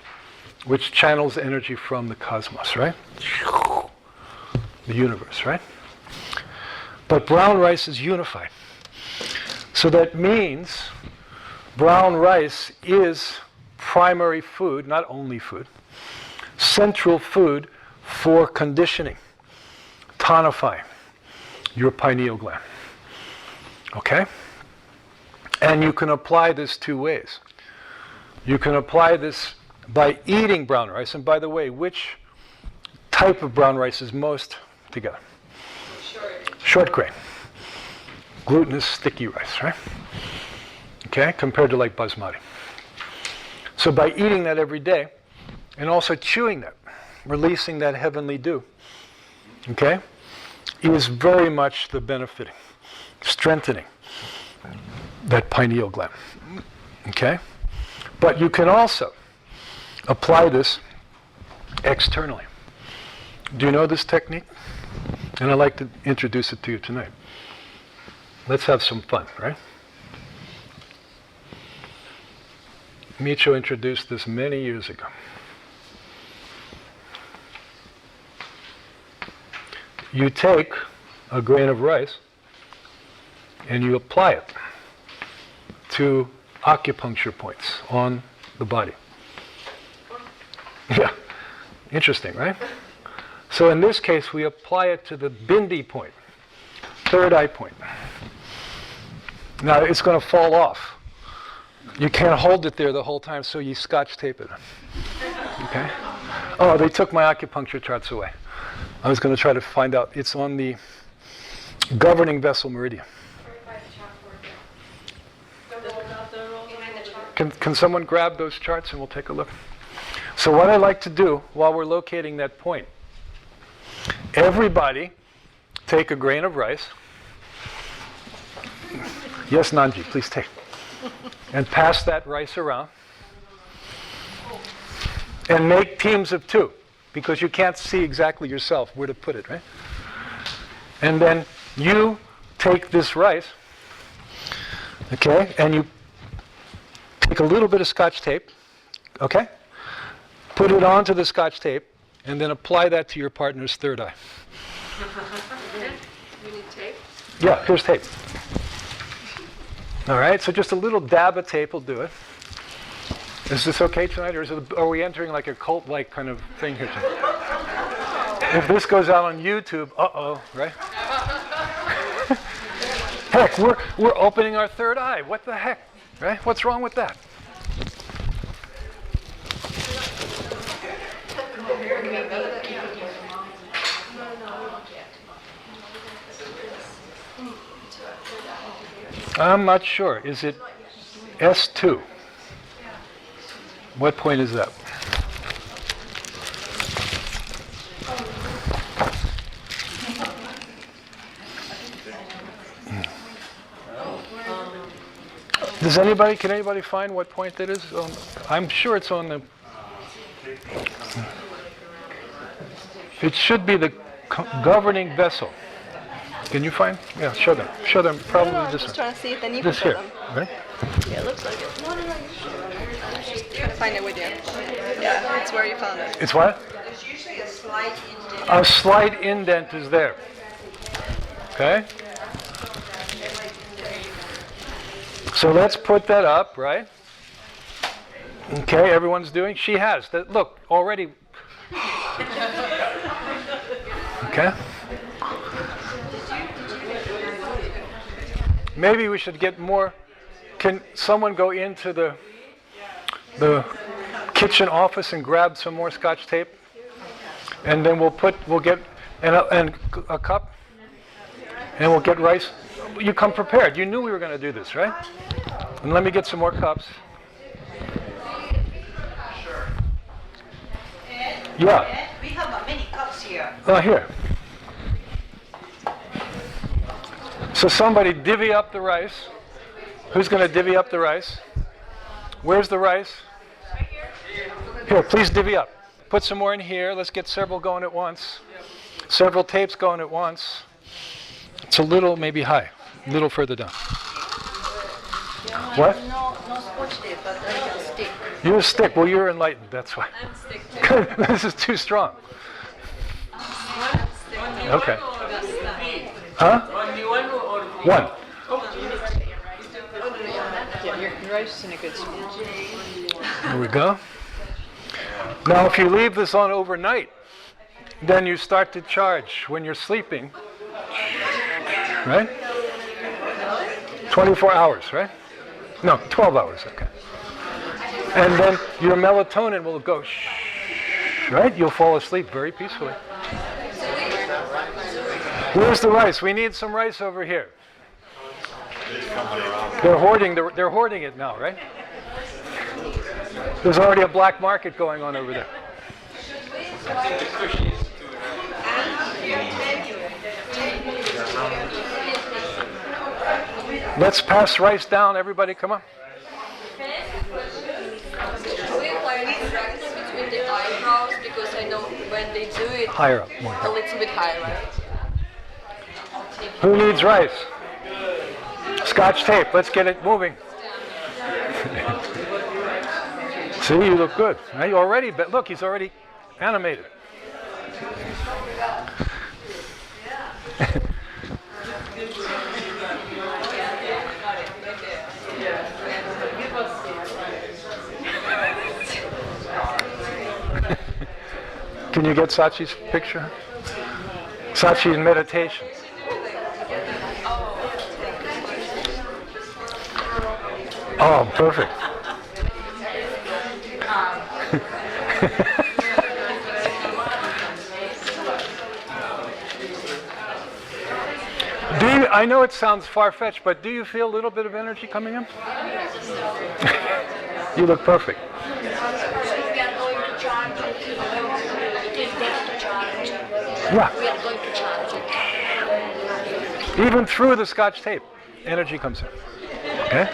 which channels energy from the cosmos, right? The universe, right? But brown rice is unified. So that means brown rice is primary food, not only food, central food for conditioning, tonifying your pineal gland. Okay? And you can apply this two ways. You can apply this by eating brown rice. And by the way, which type of brown rice is most together? Short grain. Glutinous, sticky rice, right? Okay, compared to like basmati. So by eating that every day, and also chewing that, releasing that heavenly dew, okay, is very much the benefiting, strengthening that pineal gland, okay? But you can also apply this externally. Do you know this technique? And I'd like to introduce it to you tonight. Let's have some fun, right? Micho introduced this many years ago. You take a grain of rice and you apply it to acupuncture points on the body. Yeah, interesting, right? So in this case, we apply it to the bindi point, third eye point. Now it's going to fall off. You can't hold it there the whole time, so you scotch tape it. Okay? Oh, they took my acupuncture charts away. I was going to try to find out. It's on the governing vessel meridian. Can someone grab those charts and we'll take a look? So what I like to do while we're locating that point, everybody take a grain of rice. Yes, Nanji, please take. And pass that rice around. And make teams of two, because you can't see exactly yourself where to put it, right? And then you take this rice, okay, and you take a little bit of scotch tape, okay? Put it onto the scotch tape, and then apply that to your partner's third eye. You need tape? Yeah, here's tape. All right, so just a little dab of tape will do it. Is this okay tonight, or are we entering like a cult-like kind of thing here tonight? If this goes out on YouTube, uh-oh, right? Heck, we're opening our third eye. What the heck, right? What's wrong with that? I'm not sure. Is it S2? What point is that? Can anybody find what point that is? I'm sure it's on the, it should be the governing vessel. Can you find? Yeah, show them. Show them probably I'm this just one. trying to see if then you can This show here, them. right? Yeah, it looks like it. No, you should. I'm just trying to find it with you. Yeah, it's where you found it. It's what? There's usually a slight indent. A slight indent is there. Okay? So let's put that up, right? Okay, everyone's doing. She has. Look, already. Okay? Maybe we should get more. Can someone go into the kitchen office and grab some more Scotch tape? And then we'll get and a cup, and we'll get rice. You come prepared. You knew we were going to do this, right? And let me get some more cups. Yeah. We have many cups here. Here. So somebody divvy up the rice. Who's going to divvy up the rice? Where's the rice? Here, please divvy up. Put some more in here. Let's get several going at once. Several tapes going at once. It's a little, maybe high. A little further down. What? No Scotch tape, but there's a stick. You're a stick. Well, you're enlightened. That's why. I'm stick too. This is too strong. Okay. Huh? One. Yeah, your rice is in a good spot. There we go. Now, if you leave this on overnight, then you start to charge when you're sleeping. Right? 24 hours, right? No, 12 hours, okay. And then your melatonin will go shh, right? You'll fall asleep very peacefully. Where's the rice? We need some rice over here. They're hoarding it now, right? There's already a black market going on over there. Let's pass rice down. Everybody, come on. Between the eyebrows, because I know when they do it Higher up. More. a little bit higher, right? Who needs rice? Scotch tape. Let's get it moving. See, you look good. Right? Already, but look, he's already animated. Can you get Sachi's picture? Sachi in meditation. Oh, perfect. I know it sounds far-fetched, but do you feel a little bit of energy coming in? You look perfect. Yeah. We are going to charge it. Even through the Scotch tape, energy comes in. Okay?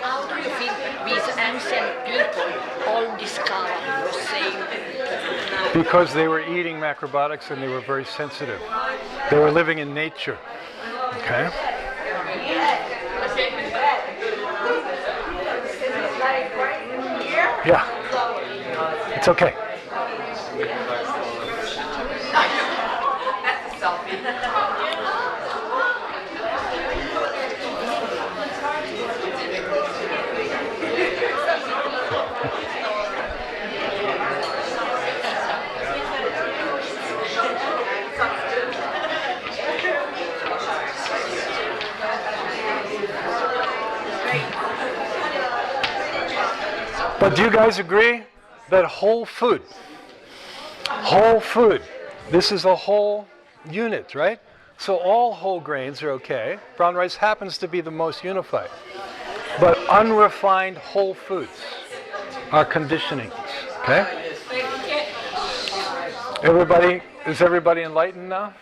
How do you think these ancient people all discovered the same? Because they were eating macrobiotics and they were very sensitive. They were living in nature. Okay? Yeah. It's okay. But do you guys agree that whole food, this is a whole unit, right? So all whole grains are okay. Brown rice happens to be the most unified. But unrefined whole foods are conditionings, okay? Is everybody enlightened now?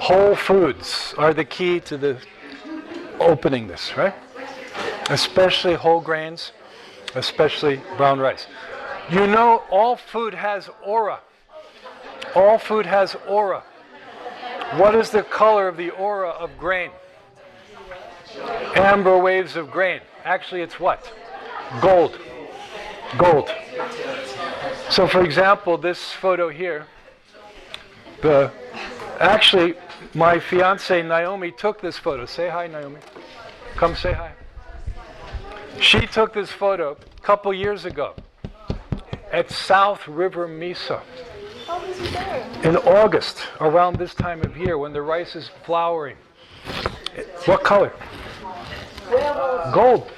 whole foods are the key to the opening this, right? Especially whole grains, especially brown rice. You know, all food has aura. All food has aura. What is the color of the aura of grain? Amber waves of grain. Actually, it's what? Gold. Gold. So, for example, this photo here, actually, my fiancée Naomi took this photo. Say hi, Naomi. Come say hi. She took this photo a couple years ago at South River Mesa. How was it there? In August, around this time of year, when the rice is flowering. What color? Gold.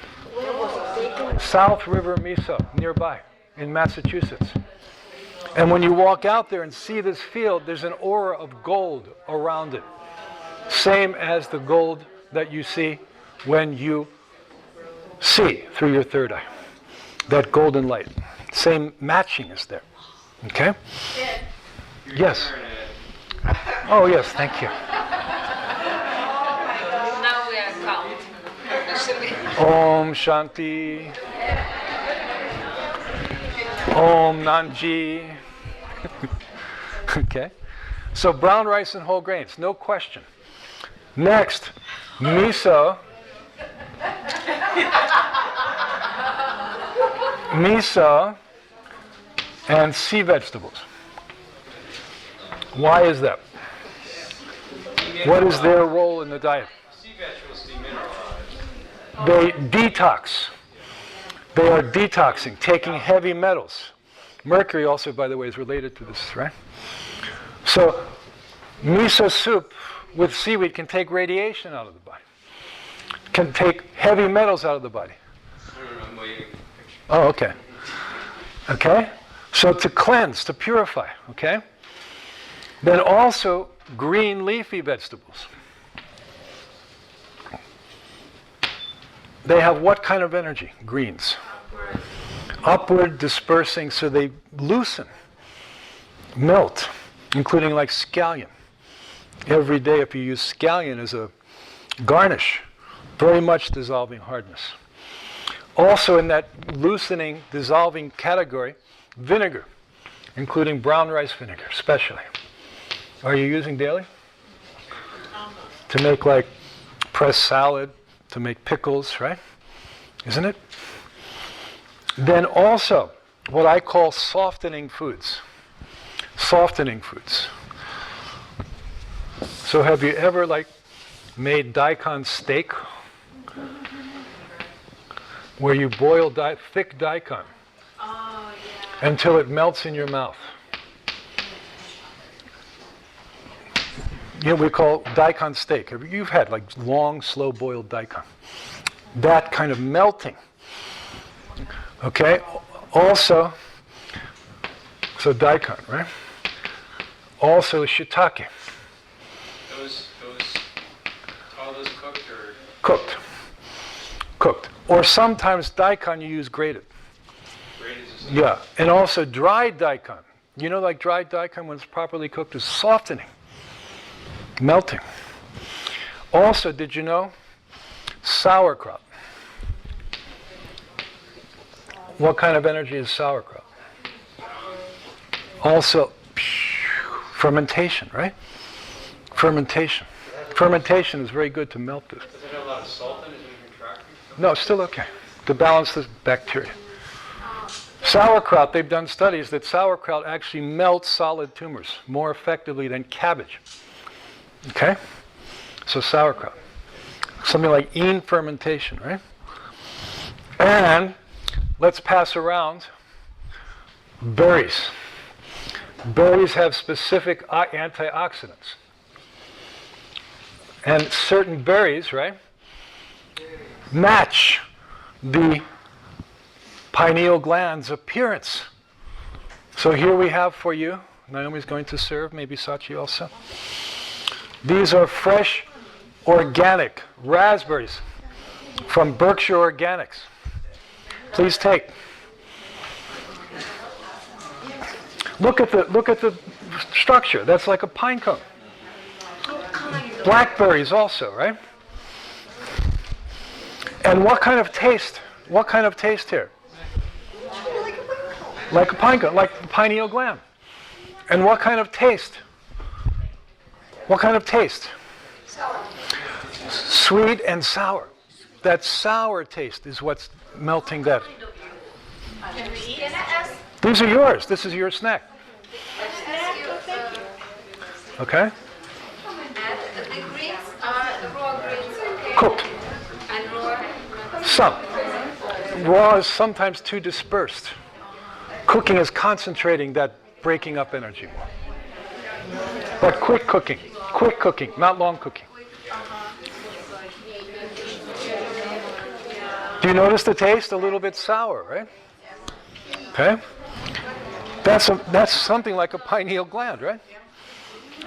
South River Mesa, nearby, in Massachusetts. And when you walk out there and see this field, there's an aura of gold around it. Same as the gold that you see when you see through your third eye. That golden light. Same matching is there. Okay? Yes. Oh, yes, thank you. Now we are calm. Om Shanti. Om Nanji. Okay? So brown rice and whole grains, no question. Next, miso. Miso and sea vegetables. Why is that? What is their role in the diet? Sea vegetables demineralize. They detox. They are detoxing, taking heavy metals. Mercury also, by the way, is related to this, right? So, miso soup with seaweed can take radiation out of the body. Can take heavy metals out of the body. I'm waiting. Oh, okay. Okay? So to cleanse, to purify, okay? Then also green leafy vegetables. They have what kind of energy? Greens. Upward dispersing, so they loosen, melt, including like scallion. Every day if you use scallion as a garnish, very much dissolving hardness. Also in that loosening, dissolving category, vinegar, including brown rice vinegar, especially. Are you using daily? To make like pressed salad, to make pickles, right? Isn't it? Then also, what I call softening foods. Softening foods. So have you ever like made daikon steak? Where you boil thick daikon until it melts in your mouth. You know, we call daikon steak. You've had like long, slow boiled daikon. That kind of melting. Okay? Also, so daikon, right? Also shiitake. All those cooked or? Cooked. Cooked. Or sometimes daikon you use grated. Grated is Yeah. And also dried daikon. You know, like dried daikon when it's properly cooked is softening. Melting. Also, did you know sauerkraut? What kind of energy is sauerkraut? Also, fermentation, right? Fermentation. Fermentation is very good to melt this. Does it have a lot of salt in it? Is it contracting? No, it's still okay to balance the bacteria. Sauerkraut, they've done studies that sauerkraut actually melts solid tumors more effectively than cabbage. Okay? So sauerkraut. Something like Yin fermentation, right? And let's pass around berries. Berries have specific antioxidants. And certain berries, right, match the pineal gland's appearance. So here we have for you, Naomi's going to serve, maybe Sachi also. These are fresh, organic raspberries from Berkshire Organics. Please take. Look at the structure. That's like a pine cone. Blackberries also, right? And what kind of taste? What kind of taste here? Like a pine cone, like the pineal gland. And what kind of taste? What kind of taste? Sweet and sour. That sour taste is what's melting that. These are yours. This is your snack. Okay? The greens are the raw greens, okay? Cooked. And raw. Some. Raw is sometimes too dispersed. Cooking is concentrating that breaking up energy more. But quick cooking, not long cooking. Do you notice the taste? A little bit sour, right? Okay? That's something like a pineal gland, right?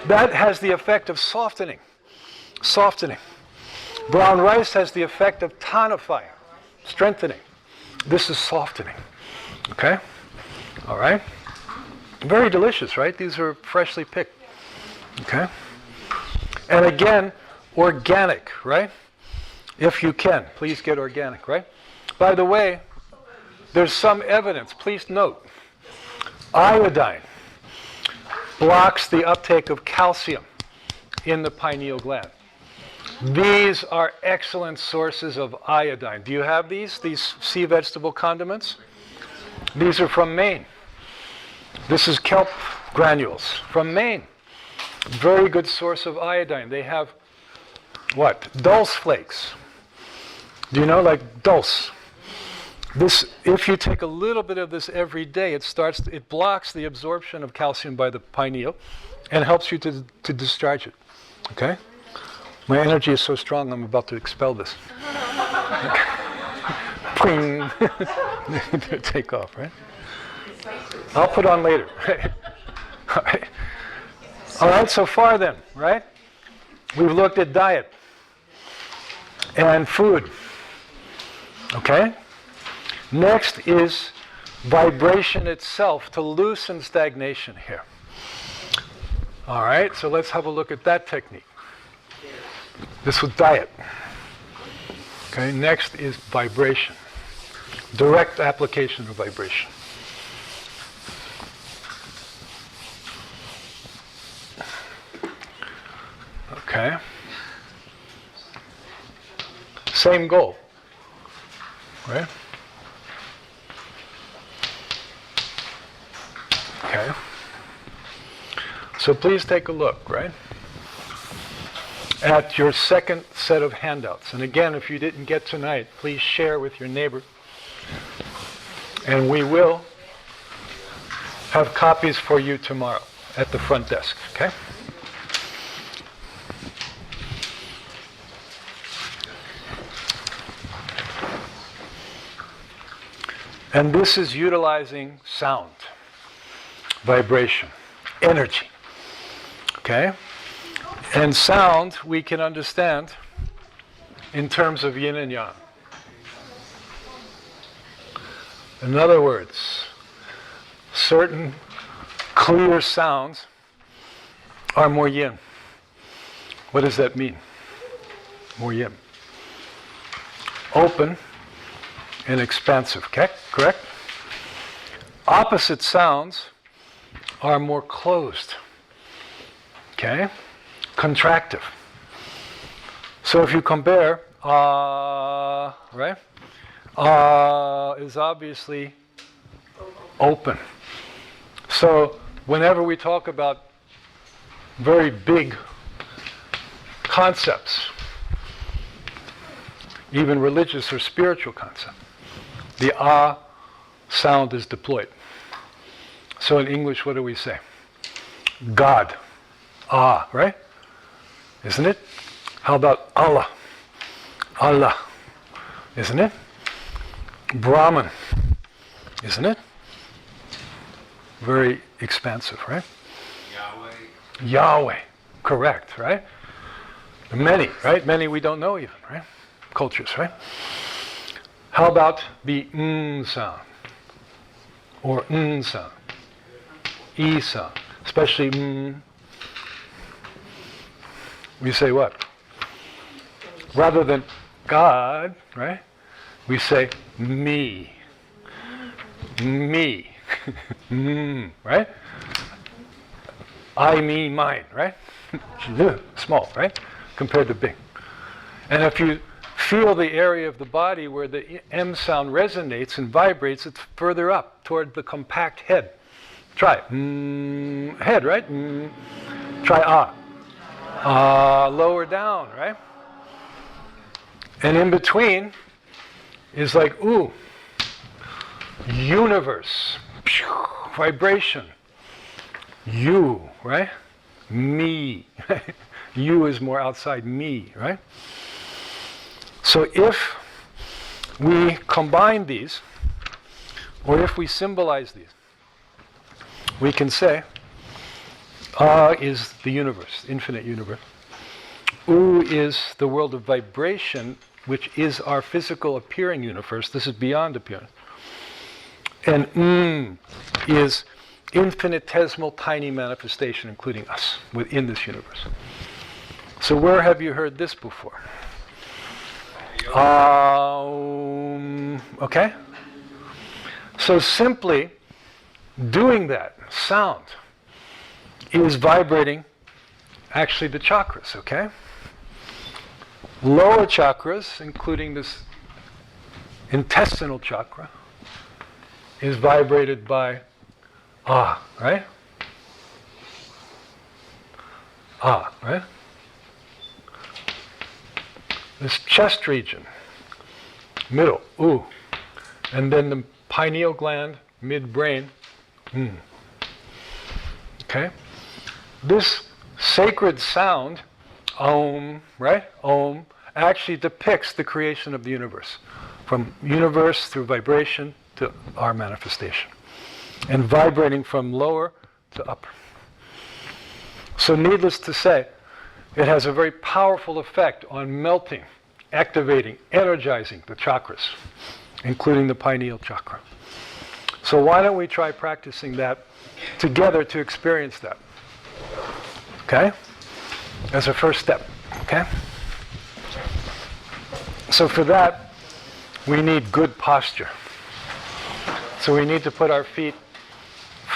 That has the effect of softening. Brown rice has the effect of tonifying, strengthening. This is softening. Okay? All right? Very delicious, right? These are freshly picked. Okay? And again, organic, right? If you can, please get organic, right? By the way, there's some evidence, please note, iodine blocks the uptake of calcium in the pineal gland. These are excellent sources of iodine. Do you have these sea vegetable condiments? These are from Maine. This is kelp granules from Maine. Very good source of iodine. They have what? Dulse flakes. Do you know, like dulse? This, if you take a little bit of this every day, it blocks the absorption of calcium by the pineal and helps you to discharge it. Okay? My energy is so strong, I'm about to expel this. Ping! Take off, right? I'll put on later. All right. All right, so far then, right? We've looked at diet and food. Okay? Next is vibration itself to loosen stagnation here. All right, so let's have a look at that technique. This was diet. Okay, next is vibration. Direct application of vibration. Okay. Same goal. Right? Okay. So please take a look, right? At your second set of handouts. And again, if you didn't get tonight, please share with your neighbor. And we will have copies for you tomorrow at the front desk, okay? And this is utilizing sound, vibration, energy, okay? And sound we can understand in terms of yin and yang. In other words, certain clear sounds are more yin. What does that mean? More yin. Open and expansive, okay? Correct? Opposite sounds are more closed, okay? Contractive. So if you compare, right? Is obviously open. So whenever we talk about very big concepts, even religious or spiritual concepts, the sound is deployed. So in English, what do we say? God. Right? Isn't it? How about Allah? Allah. Isn't it? Brahman. Isn't it? Very expansive, right? Yahweh. Correct, right? Many, right? Many we don't know even, right? Cultures, right? How about the sound? Or sound? E sound. Especially we say what? Rather than God, right? We say me. Me. Right? I, me, mine, right? Small, right? Compared to big. And if you feel the area of the body where the M sound resonates and vibrates, it's further up toward the compact head. Try it. Head, right? Try ah. Lower down, right? And in between is like, ooh, universe, vibration, you, right? Me. You is more outside me, right? So if we combine these, or if we symbolize these, we can say, is the universe, infinite universe. U is the world of vibration, which is our physical appearing universe. This is beyond appearance. And is infinitesimal tiny manifestation, including us, within this universe. So where have you heard this before? Okay? So simply doing that sound is vibrating actually the chakras, okay? Lower chakras, including this intestinal chakra, is vibrated by right? Right? This chest region, middle, ooh. And then the pineal gland, mid-brain, Okay? This sacred sound, Om, right? Om, actually depicts the creation of the universe. From universe through vibration to our manifestation. And vibrating from lower to upper. So needless to say, it has a very powerful effect on melting, activating, energizing the chakras, including the pineal chakra. So why don't we try practicing that together to experience that? Okay? As a first step. Okay? So for that, we need good posture. So we need to put our feet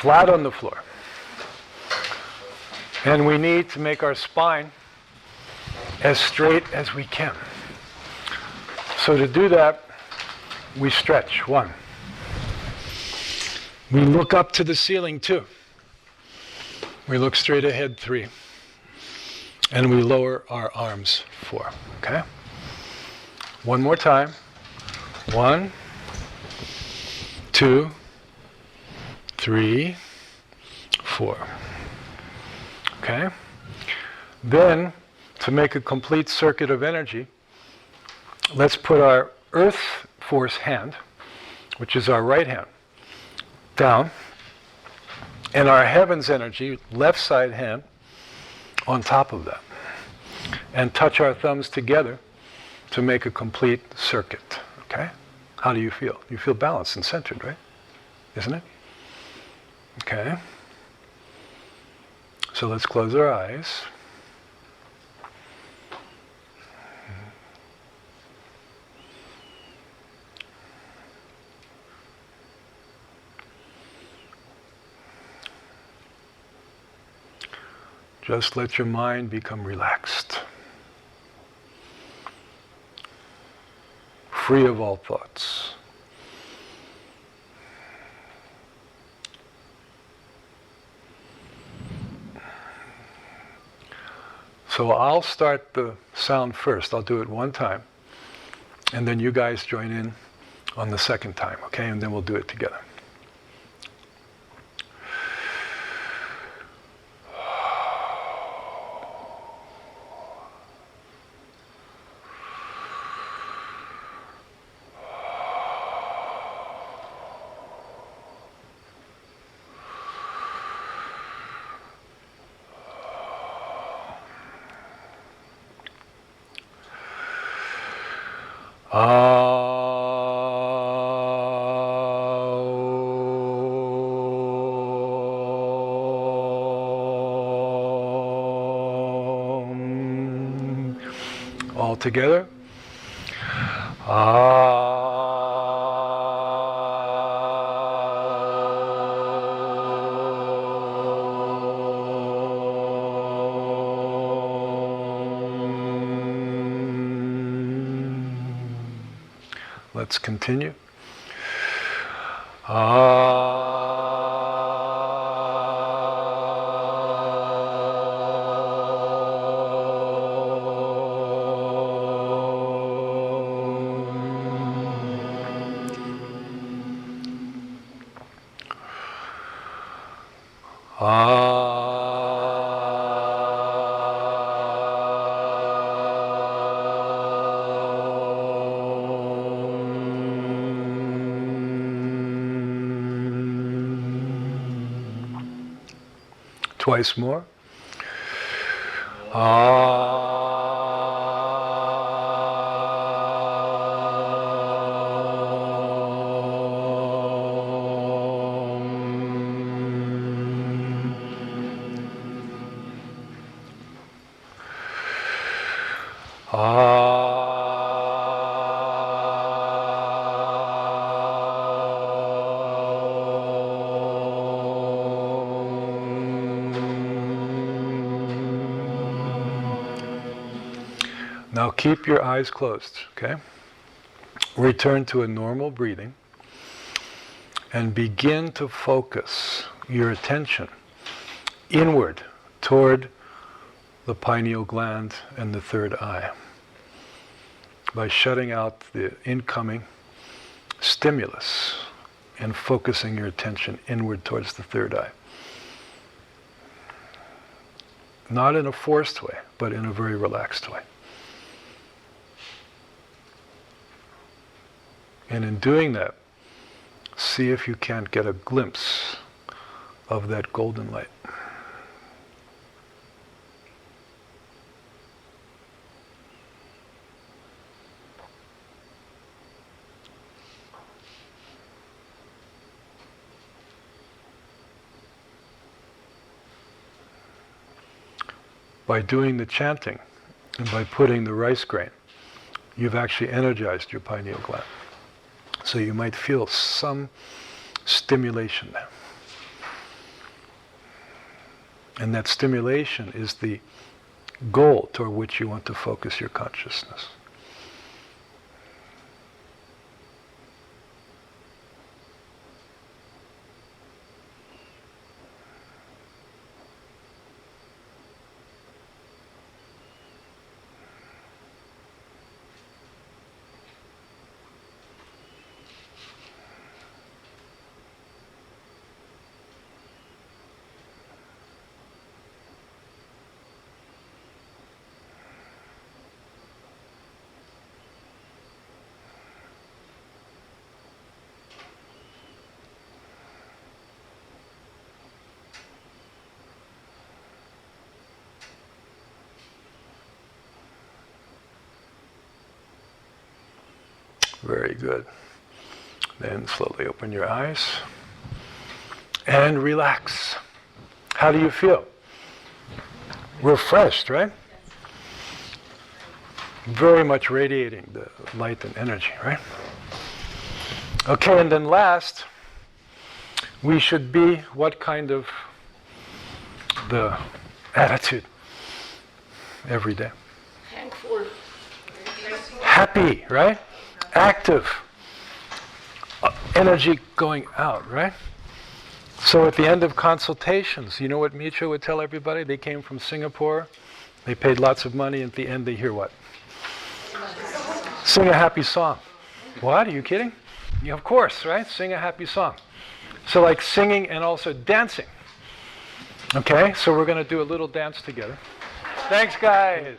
flat on the floor. And we need to make our spine as straight as we can. So to do that, we stretch. 1. We look up to the ceiling. 2. We look straight ahead. 3. And we lower our arms. 4. Okay? One more time. 1, 2, 3, 4. Okay? Then, to make a complete circuit of energy, let's put our earth force hand, which is our right hand, down, and our heavens energy, left side hand, on top of that. And touch our thumbs together to make a complete circuit. Okay? How do you feel? You feel balanced and centered, right? Isn't it? Okay. So let's close our eyes. Just let your mind become relaxed, free of all thoughts. So I'll start the sound first. I'll do it one time. And then you guys join in on the second time, okay? And then we'll do it together. All together. Let's continue. Twice more. Now keep your eyes closed, okay? Return to a normal breathing and begin to focus your attention inward toward the pineal gland and the third eye by shutting out the incoming stimulus and focusing your attention inward towards the third eye. Not in a forced way, but in a very relaxed way. And in doing that, see if you can't get a glimpse of that golden light. By doing the chanting and by putting the rice grain, you've actually energized your pineal gland. So you might feel some stimulation there. And that stimulation is the goal toward which you want to focus your consciousness. Very good. Then slowly open your eyes and relax. How do you feel? Refreshed, right? Very much radiating the light and energy, right? Okay, and then last, we should be what kind of the attitude every day? Thankful. Happy, right? Active. Energy going out, right? So at the end of consultations, you know what Mitra would tell everybody? They came from Singapore, they paid lots of money, and at the end they hear what? Sing a happy song. What? Are you kidding? Yeah, of course, right? Sing a happy song. So like singing and also dancing. Okay, so we're going to do a little dance together. Thanks, guys.